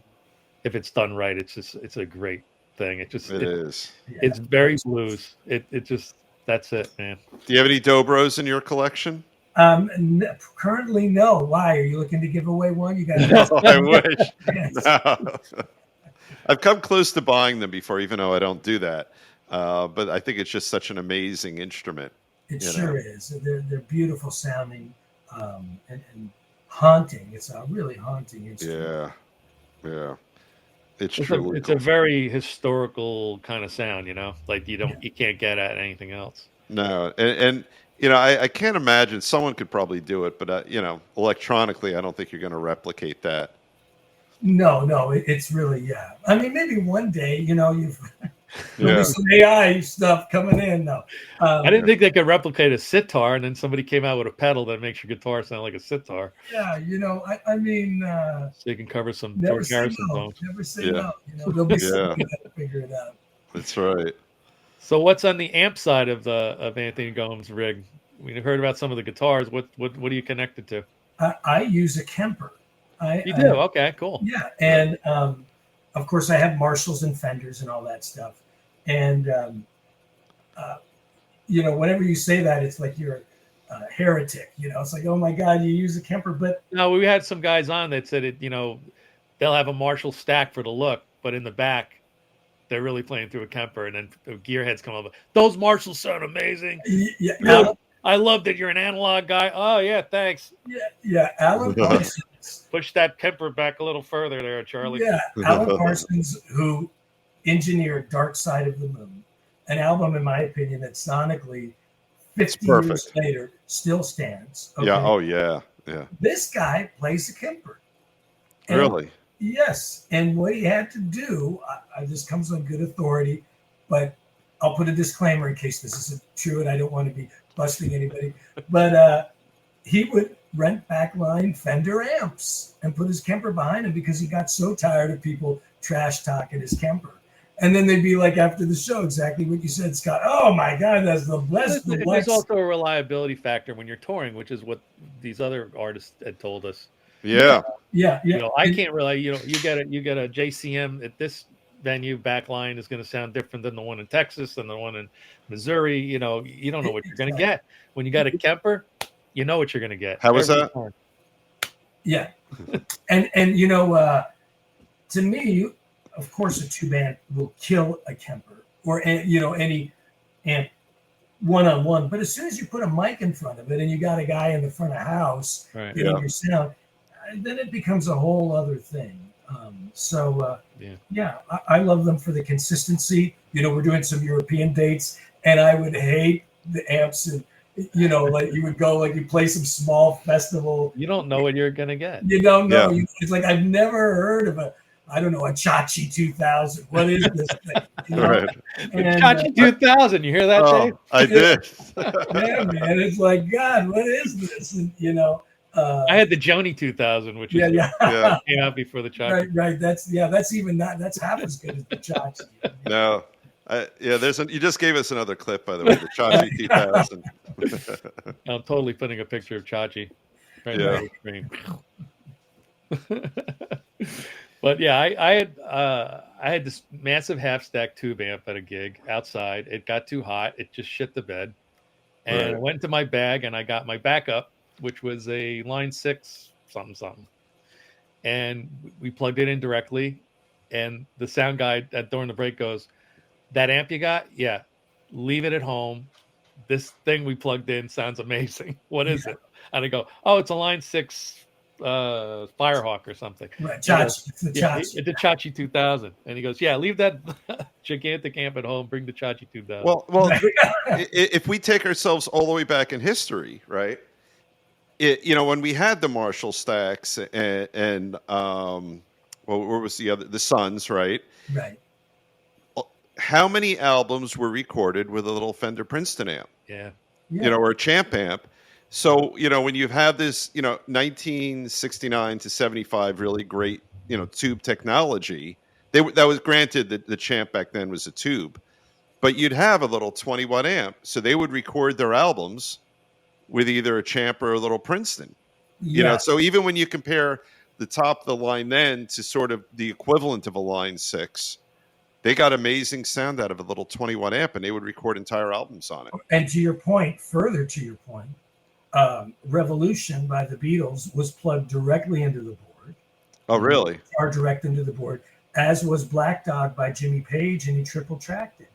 if it's done right, it's a great thing. It is. It's very blues. It just, that's it, man. Do you have any Dobros in your collection? Currently, no. Why? Are you looking to give away one? You got? No, I wish. No. I've come close to buying them before, even though I don't do that. But I think it's just such an amazing instrument. It sure is. They're beautiful sounding and haunting. It's a really haunting instrument. Yeah. It's a very historical kind of sound, you know, like you can't get at anything else. No, and you know, I can't imagine someone could probably do it, but you know, electronically, I don't think you're going to replicate that. No, it's really I mean, maybe one day, you know, there'll be some AI stuff coming in. No, I didn't think they could replicate a sitar, and then somebody came out with a pedal that makes your guitar sound like a sitar. Yeah, you know, I mean, so you can cover some George Harrison songs. Never say no. You know, there'll be somebody that'll figure it out. That's right. So, what's on the amp side of Anthony Gomes' rig? We heard about some of the guitars. What are you connected to? I use a Kemper. You do? Okay, cool. Yeah, and of course I have Marshalls and Fenders and all that stuff. And you know, whenever you say that, it's like you're a heretic. You know, it's like, oh my God, you use a Kemper. But no, we had some guys on that said it. You know, they'll have a Marshall stack for the look, but in the back, they're really playing through a Kemper, and then the gearheads come up. Those Marshalls sound amazing. Yeah. I love that you're an analog guy. Oh yeah, thanks. Yeah. Alan Parsons. Push that Kemper back a little further there, Charlie. Yeah, Alan Parsons, who engineered Dark Side of the Moon, an album, in my opinion, that sonically, 50 years later, still stands. Okay? Yeah. Oh yeah. This guy plays the Kemper. Really? Yes. And what he had to do, this comes on good authority, but I'll put a disclaimer in case this isn't true and I don't want to be busting anybody. But he would rent backline Fender amps and put his Kemper behind him because he got so tired of people trash talking his Kemper. And then they'd be like, after the show, exactly what you said, Scott. Oh my God, that's the best. There's also a reliability factor when you're touring, which is what these other artists had told us. Yeah. You know, I can't really. You know, you get a JCM at this venue backline is going to sound different than the one in Texas and the one in Missouri. You know, you don't know what you're going to get when you got a Kemper. You know what you're going to get. How was that? Yeah, and you know, to me, of course, a 2-band will kill a Kemper or any amp one-on-one. But as soon as you put a mic in front of it and you got a guy in the front of house getting your sound, then it becomes a whole other thing. I love them for the consistency. You know, we're doing some European dates, and I would hate the amps you know, like you would go, like you play some small festival. You don't know what you're gonna get. You don't know. Yeah. It's like I've never heard of a Chachi 2000. What is this thing? You know? Right. And, Chachi 2000. You hear that, Dave? I did. yeah, man, it's like, God, what is this? And you know, I had the Joni 2000, which yeah, is Yeah. came out before the Chachi. right. That's even not. That's half as good as the Chachi. No. You just gave us another clip, by the way, the Chachi 2000. I'm totally putting a picture of Chachi right Yeah. on the screen. But yeah, I had this massive half stack tube amp at a gig outside. It got too hot. It just shit the bed. And I Right. went to my bag and I got my backup, which was a line 6 something. And we plugged it in directly. And the sound guy during the break goes, "That amp you got? Yeah. Leave it at home. This thing we plugged in sounds amazing. What is it?" And I go, "Oh, it's a line 6 Firehawk or something." Right, Chachi. It's the Yeah, Chachi. it's a Chachi 2000. And he goes, "Yeah, leave that gigantic amp at home. Bring the Chachi 2000." Well, if we take ourselves all the way back in history, right? When we had the Marshall stacks and what was the other? The Suns, right? Right. How many albums were recorded with a little Fender Princeton amp? Yeah. Or a Champ amp? So, when you have this, 1969 to 75 really great, tube technology, that was granted that the Champ back then was a tube, but you'd have a little 20-watt amp. So they would record their albums with either a Champ or a little Princeton. Yeah. So even when you compare the top of the line then to sort of the equivalent of a line 6, they got amazing sound out of a little 20-watt amp, and they would record entire albums on it. And further to your point, Revolution by the Beatles was plugged directly into the board. Oh, really? Or direct into the board, as was Black Dog by Jimmy Page, and he triple tracked it.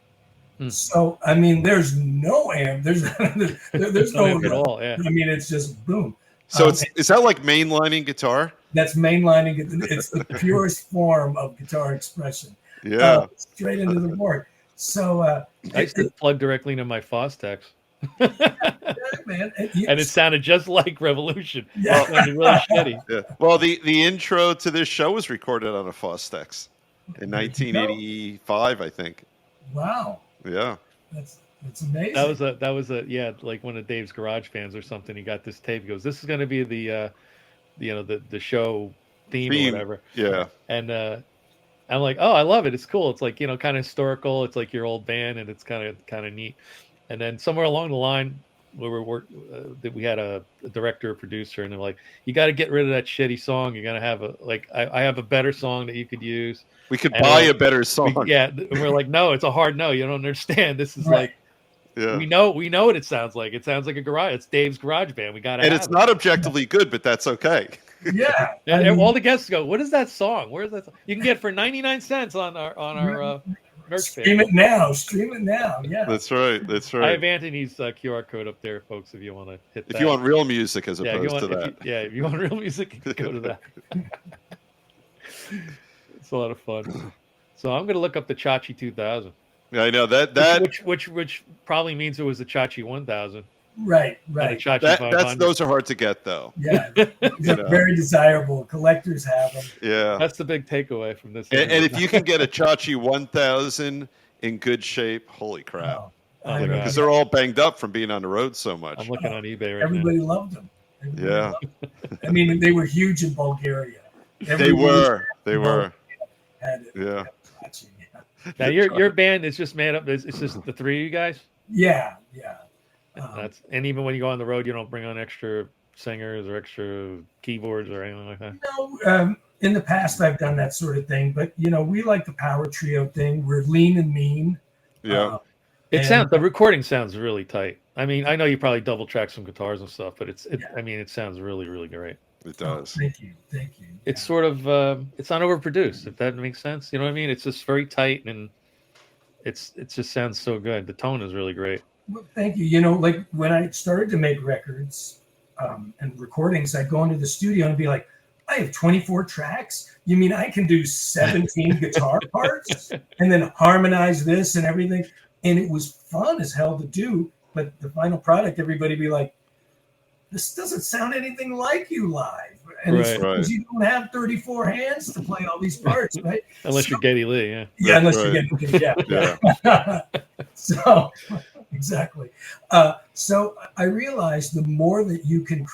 So, I mean, there's no amp. There's no amp at all. Yeah. I mean, it's just boom. So is that like mainlining guitar? That's mainlining. It's the purest form of guitar expression. Yeah. Straight into the board. So I used to plug directly into my Fostex. Man, and it sounded just like Revolution. Yeah. It sounded really shitty. Yeah. Well, the intro to this show was recorded on a Fostex in 1985, I think. Wow. Yeah. That's amazing. That was a like one of Dave's garage bands or something. He got this tape. He goes, "This is going to be the show theme or whatever." Yeah. And I'm like, "Oh, I love it. It's cool. It's like, kind of historical. It's like your old band, and it's kind of neat." And then somewhere along the line, we had a director, a producer, and they're like, "You got to get rid of that shitty song. You're gonna have I have a better song that you could use. We could buy a better song." We're like, "No, it's a hard no. You don't understand. This is right. We know what it sounds like. It sounds like a garage. It's Dave's garage band. We got to." And it's not objectively good, but that's okay. Yeah. And all the guests go, "What is that song? Where's that song?" You can get for 99 cents on our merch Stream page. Stream it now. Yeah. That's right. I have Anthony's QR code up there, folks. If you want to hit that. If you want real music as opposed to that. If you want real music, go to that. It's a lot of fun. So I'm gonna look up the Chachi 2000. Yeah, I know that which probably means it was a Chachi 1000. Right. And a Chachi 500. Those are hard to get though. Yeah, they're very desirable. Collectors have them. Yeah, that's the big takeaway from this. And if you can get a Chachi 1000 in good shape, holy crap! Because they're all banged up from being on the road so much. I'm looking on eBay right Everybody now. loved them. Yeah. I mean, they were huge in Bulgaria. They were. Had it. Yeah. Now your band is just made up. It's just the three of you guys. Yeah. And even when you go on the road, you don't bring on extra singers or extra keyboards or anything like that. No, in the past I've done that sort of thing, but we like the power trio thing. We're lean and mean. Yeah. The recording sounds really tight. I mean, I know you probably double track some guitars and stuff, but I mean, it sounds really, really great. It does. Thank you. It's sort of it's not overproduced, if that makes sense. You know what I mean? It's just very tight and it just sounds so good. The tone is really great. Well, thank you. Like when I started to make records and recordings, I'd go into the studio and be like, I have 24 tracks. You mean I can do 17 guitar parts and then harmonize this and everything? And it was fun as hell to do. but the final product, everybody be like, this doesn't sound anything like you live. And it's Right. because you don't have 34 hands to play all these parts, right? Unless you're Geddy Lee, yeah. Yeah, unless Right. you're getting, yeah. So, exactly. So I realized the more that you can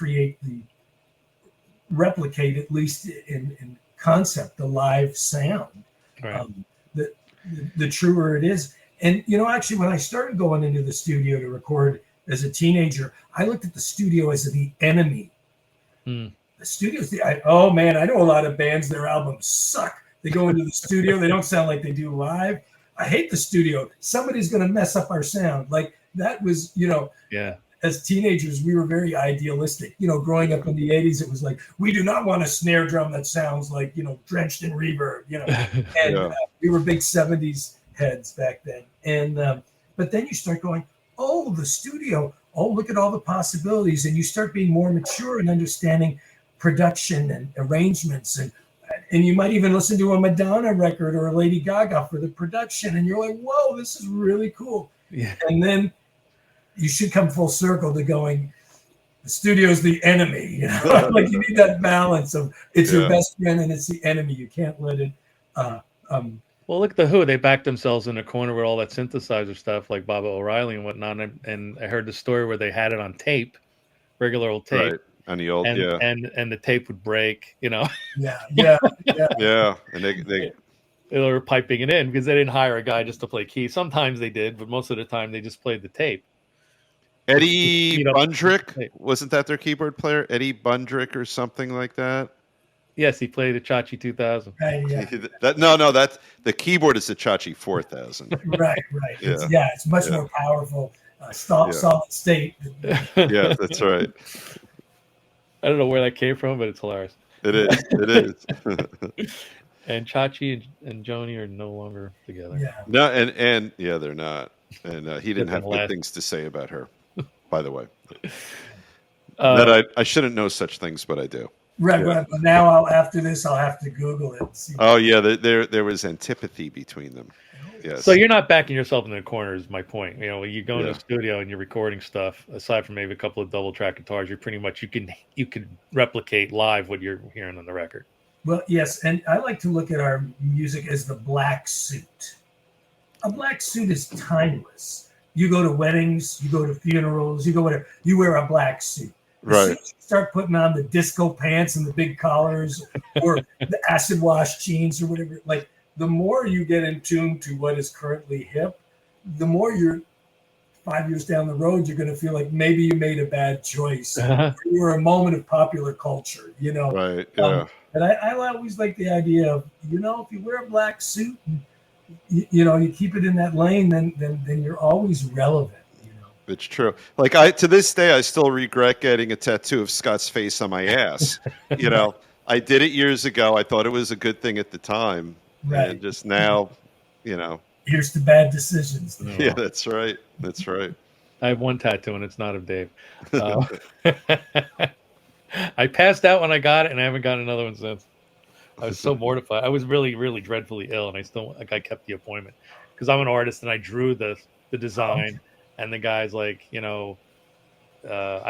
replicate, at least in concept, the live sound, Right. the truer it is. And, actually, when I started going into the studio to record as a teenager, I looked at the studio as the enemy. Hmm. The studio's oh man, I know a lot of bands, their albums suck. They go into the studio, they don't sound like they do live. I hate the studio. Somebody's going to mess up our sound. Like that was, Yeah. as teenagers, we were very idealistic. Growing up in the 80s, it was like, we do not want a snare drum that sounds like, drenched in reverb, and we were big 70s heads back then. And, but then you start going, oh, the studio, oh, look at all the possibilities. And you start being more mature and understanding production and arrangements. And you might even listen to a Madonna record or a Lady Gaga for the production. And you're like, whoa, this is really cool. Yeah. And then you should come full circle to going, the studio's the enemy. Like you need that balance of it's your best friend and it's the enemy. You can't let it. Well, look at the Who. They backed themselves in a corner with all that synthesizer stuff like Baba O'Reilly and whatnot. And I heard the story where they had it on tape, regular old tape. Right. On the old, and the tape would break, Yeah. Yeah. And they were piping it in because they didn't hire a guy just to play keys. Sometimes they did, but most of the time they just played the tape. Eddie Bundrick, wasn't that their keyboard player? Eddie Bundrick or something like that? Yes, he played a Chachi 2000. No, that's the keyboard is the Chachi 4000. Right. It's much more powerful. Solid state. Yeah, that's right. I don't know where that came from, but it's hilarious. It is. And Chachi and Joni are no longer together. Yeah. No, and they're not. And he didn't have good things to say about her, by the way. I shouldn't know such things, but I do. Right. But now after this, I'll have to Google it. See. Oh yeah, there was antipathy between them. Yes. So you're not backing yourself in the corner is my point. When you go into the studio and you're recording stuff, aside from maybe a couple of double track guitars, you're pretty much you can replicate live what you're hearing on the record. Well, yes, and I like to look at our music as the black suit. A black suit is timeless. You go to weddings, you go to funerals, you go whatever. You wear a black suit. As soon as you start putting on the disco pants and the big collars, or the acid wash jeans or whatever, like. The more you get in tune to what is currently hip, the more you're 5 years down the road, you're going to feel like maybe you made a bad choice. You were a moment of popular culture, Right. Yeah. And I always like the idea of, if you wear a black suit, and, you keep it in that lane, then you're always relevant. It's true. Like to this day, I still regret getting a tattoo of Scott's face on my ass. I did it years ago. I thought it was a good thing at the time. Right. And just now, Here's to bad decisions. Yeah, that's right. That's right. I have one tattoo, and it's not of Dave. I passed out when I got it, and I haven't gotten another one since. I was so mortified. I was really, really dreadfully ill, and I kept the appointment because I'm an artist, and I drew the design, and the guy's like, I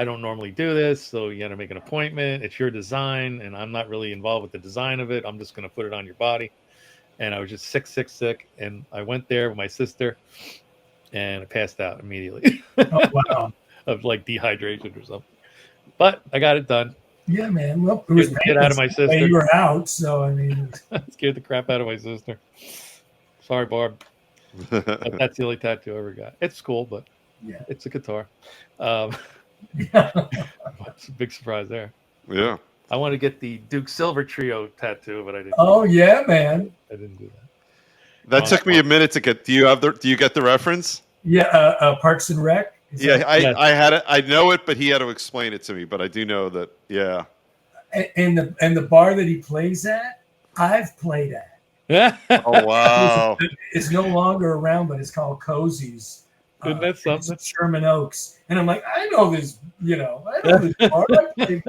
don't normally do this, so you got to make an appointment. It's your design, and I'm not really involved with the design of it. I'm just going to put it on your body. And I was just sick. And I went there with my sister and I passed out immediately. Oh, wow. Of like dehydration or something. But I got it done. Yeah, man. Well, it was get out of my sister. You were out, so I mean, scared the crap out of my sister. Sorry, Barb. But that's the only tattoo I ever got. It's cool, but it's a guitar. It's a big surprise there. Yeah. I want to get the Duke Silver Trio tattoo, but I didn't. Oh yeah, man. I didn't do that. That took me a minute to get. Do you get the reference? Yeah, Parks and Rec. I had it. I know it, but he had to explain it to me. But I do know that. Yeah. And the bar that he plays at, I've played at. Oh wow! It's no longer around, but it's called Cozy's. Isn't that something? Sherman Oaks, and I'm like, I know this. I know this bar. I played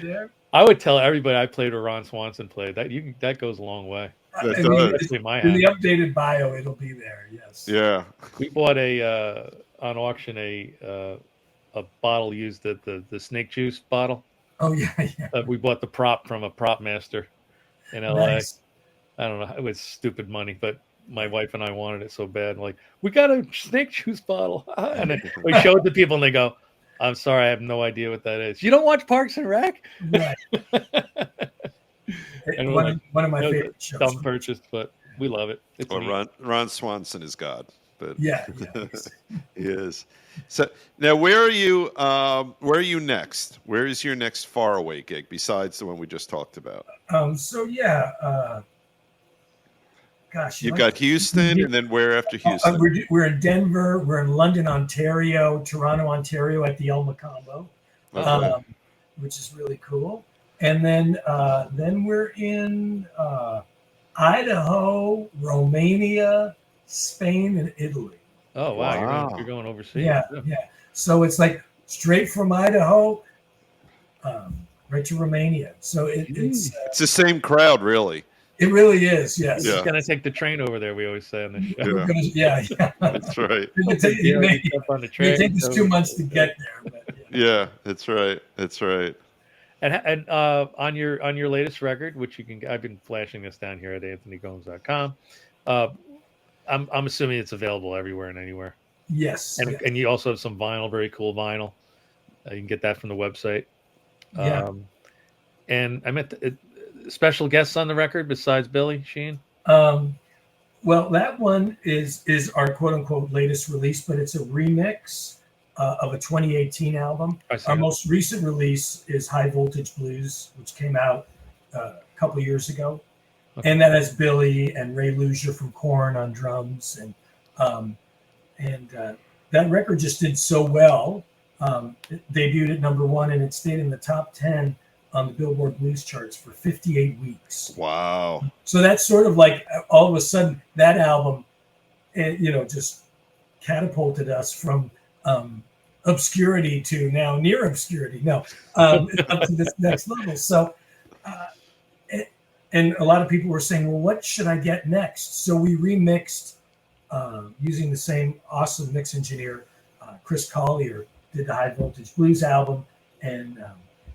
there. I would tell everybody I played where Ron Swanson played. That goes a long way. In my in the updated bio, it'll be there. Yes. Yeah. We bought a on auction a bottle used at the snake juice bottle. Oh yeah, yeah. We bought the prop from a prop master in LA. Nice. I don't know. It was stupid money, but my wife and I wanted it so bad. I'm like, we got a snake juice bottle. And then we showed the people and they go, I'm sorry, I have no idea what that is. You don't watch Parks and Rec? Right. And one of my favorite shows. Dumb purchase, but we love it. It's Well, Ron Swanson is God. But Yeah. he is. So now, where are you? Where are you next? Where is your next faraway gig besides the one we just talked about? So yeah. Gosh, You've got Houston, and then where after Houston? We're in Denver. We're in London, Ontario, Toronto, Ontario at the El Macambo, Okay. which is really cool. And then we're in Idaho, Romania, Spain, and Italy. Oh wow, Wow. You're going overseas. Yeah. So it's like straight from Idaho, right to Romania. So it's It's the same crowd, really. it really is. Yes. Yeah. He's gonna take the train over there. We always say on the show. Yeah. Yeah. That's right. It may Jump on the it train. may take us 2 months to get there. But, yeah. Yeah, that's right. That's right. And on your latest record, which I've been flashing this down here at anthonygomes.com. I'm assuming it's available everywhere and anywhere. Yes. And you also have some vinyl, very cool vinyl. You can get that from the website. Yeah. And I meant special guests on the record besides Billy Sheehan. Well, that one is our quote unquote latest release, but it's a remix of a 2018 album. Our most recent release is High Voltage Blues, which came out a couple years ago. Okay. And that has Billy and Ray Luzier from Korn on drums. And that record just did so well. It debuted at #1 and it stayed in the top 10 on the Billboard Blues charts for 58 weeks. Wow. So that's sort of like all of a sudden that album, just catapulted us from obscurity to now near obscurity. No, up to this next level. So, and a lot of people were saying, well, what should I get next? So we remixed using the same awesome mix engineer, Chris Collier, did the High Voltage Blues album. And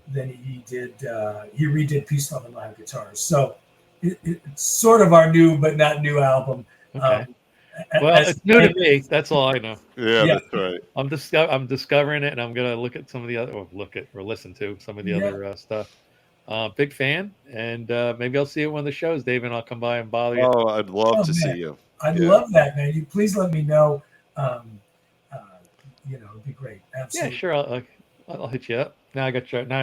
then he redid Peace, Love, and Live Guitars. So it's sort of our new but not new album. Okay. It's new to me. That's all I know. Yeah, that's right. I'm discovering it, and I'm gonna look at some of the other, or listen to some of the other stuff. Big fan, and maybe I'll see you at one of the shows, Dave, and I'll come by and bother you. Oh, I'd love to see you. I'd love that, man. You please let me know. It'd be great. Absolutely. Yeah, sure. I'll hit you up. Now I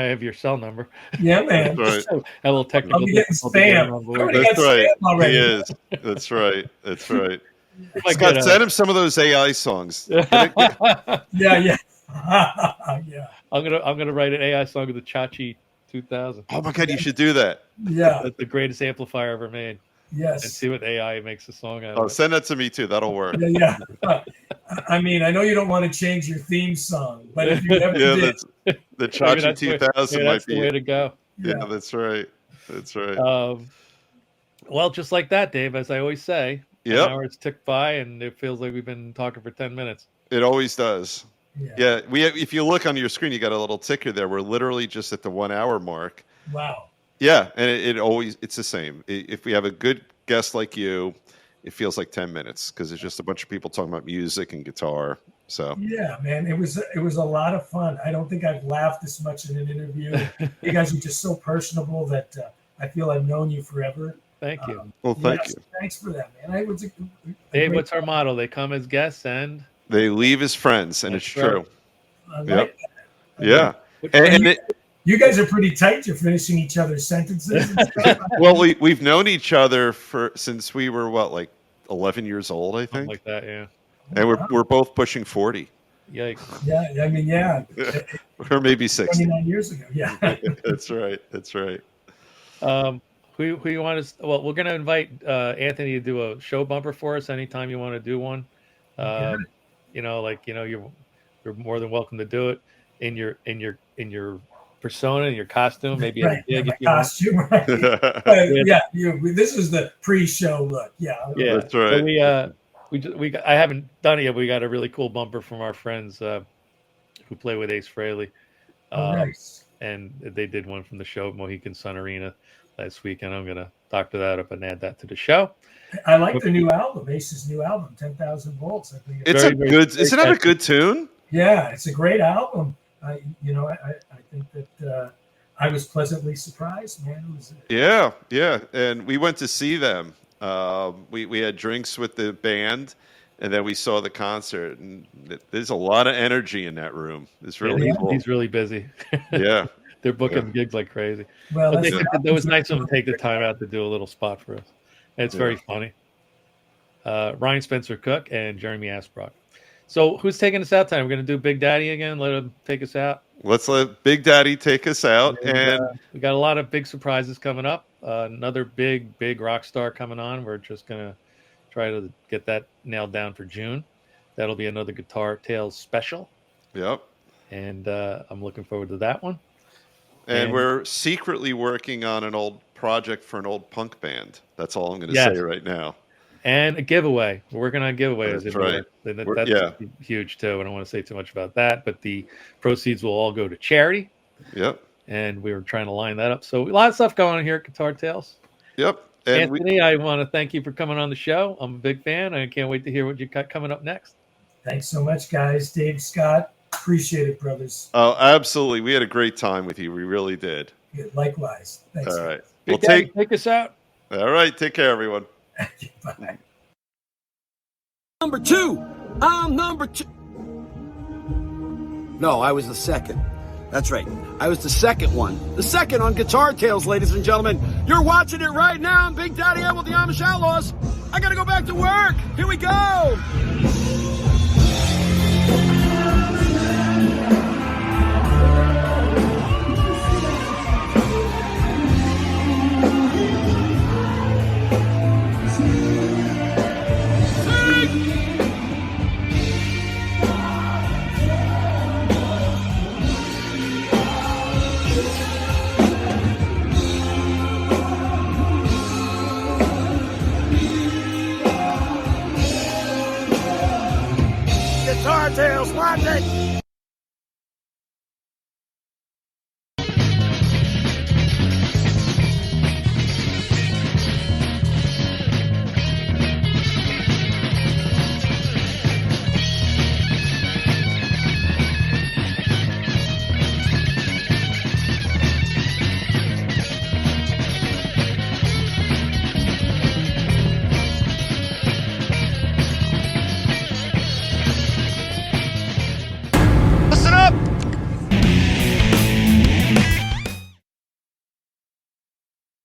have your cell number. Yeah, man. That's right. A little technical. I'll be getting spam. That's right. He is. That's right. That's right. Scott, send him some of those AI songs. Yeah. Yeah. I'm gonna write an AI song of the Chachi 2000. Oh my God, you should do that. Yeah. That's the greatest amplifier ever made. Yes. And see what AI makes a song out of. Oh, send that to me too. That'll work. Yeah. I mean, I know you don't want to change your theme song, but if you ever did, the Chachi 2000 might be the way to go. Yeah, that's right. That's right. Well, just like that, Dave, as I always say, yep. hours tick by and it feels like we've been talking for 10 minutes. It always does. Yeah. If you look on your screen, you got a little ticker there. We're literally just at the 1 hour mark. Wow. Yeah, and it's the same. If we have a good guest like you, it feels like 10 minutes because it's just a bunch of people talking about music and guitar. So yeah, man, it was a lot of fun. I don't think I've laughed this much in an interview. You guys are just so personable that I feel I've known you forever. Thank you. Well, thank you. Thanks for that, man. Dave, what's our motto? They come as guests and they leave as friends, and it's true. Yep. Yeah. And you guys are pretty tight. You're finishing each other's sentences. Well, we've known each other since we were 11 years old, I think. Something like that, yeah. And we're both pushing 40. Yikes. Yeah, I mean, yeah. Or maybe 60. 29 years ago, yeah. That's right. That's right. Who you want to? Well, we're going to invite Anthony to do a show bumper for us anytime you want to do one. You're more than welcome to do it in your persona, in your costume, maybe right, a gig if you costume. Right. This is the pre-show look. Yeah. That's right. I haven't done it yet. But we got a really cool bumper from our friends who play with Ace Frehley. Nice. And they did one from the show at Mohegan Sun Arena last week, and I'm going to doctor that up and add that to the show. I like the new album, Ace's new album, 10,000 Volts. I think It's very, a good. Isn't that a good tune? yeah, it's a great album. I think that I was pleasantly surprised, man. It was Yeah, and we went to see them. We had drinks with the band, and then we saw the concert. And there's a lot of energy in that room. It's really cool. He's really busy. Yeah, They're booking gigs like crazy. well. But it was nice of them to take the time out to do a little spot for us. And it's very funny. Ryan Spencer Cook and Jeremy Asbrock. So who's taking us out tonight? We're going to do Big Daddy again. Let him take us out. Let's let Big Daddy take us out. And We got a lot of big surprises coming up. Another big rock star coming on. We're just going to try to get that nailed down for June. That'll be another Guitar Tales special. Yep. And I'm looking forward to that one. And we're secretly working on an old project for an old punk band. That's all I'm going to say right now. And a giveaway. We're working on giveaways. That's right. That's huge, too. I don't want to say too much about that, but the proceeds will all go to charity. Yep. And we were trying to line that up. So a lot of stuff going on here at Guitar Tales. Yep. And Anthony, I want to thank you for coming on the show. I'm a big fan. I can't wait to hear what you got coming up next. Thanks so much, guys. Dave, Scott, appreciate it, brothers. Oh, absolutely. We had a great time with you. We really did. Yeah, likewise. Thanks. All right. Big Daddy, take us out. All right. Take care, everyone. Bye. Number two. I'm number two. No, I was the second. That's right. I was the second one. The second on Guitar Tales, ladies and gentlemen. You're watching it right now. I'm Big Daddy Ed with the Amish Outlaws. I gotta go back to work. Here we go. Guitar Tales, watch it!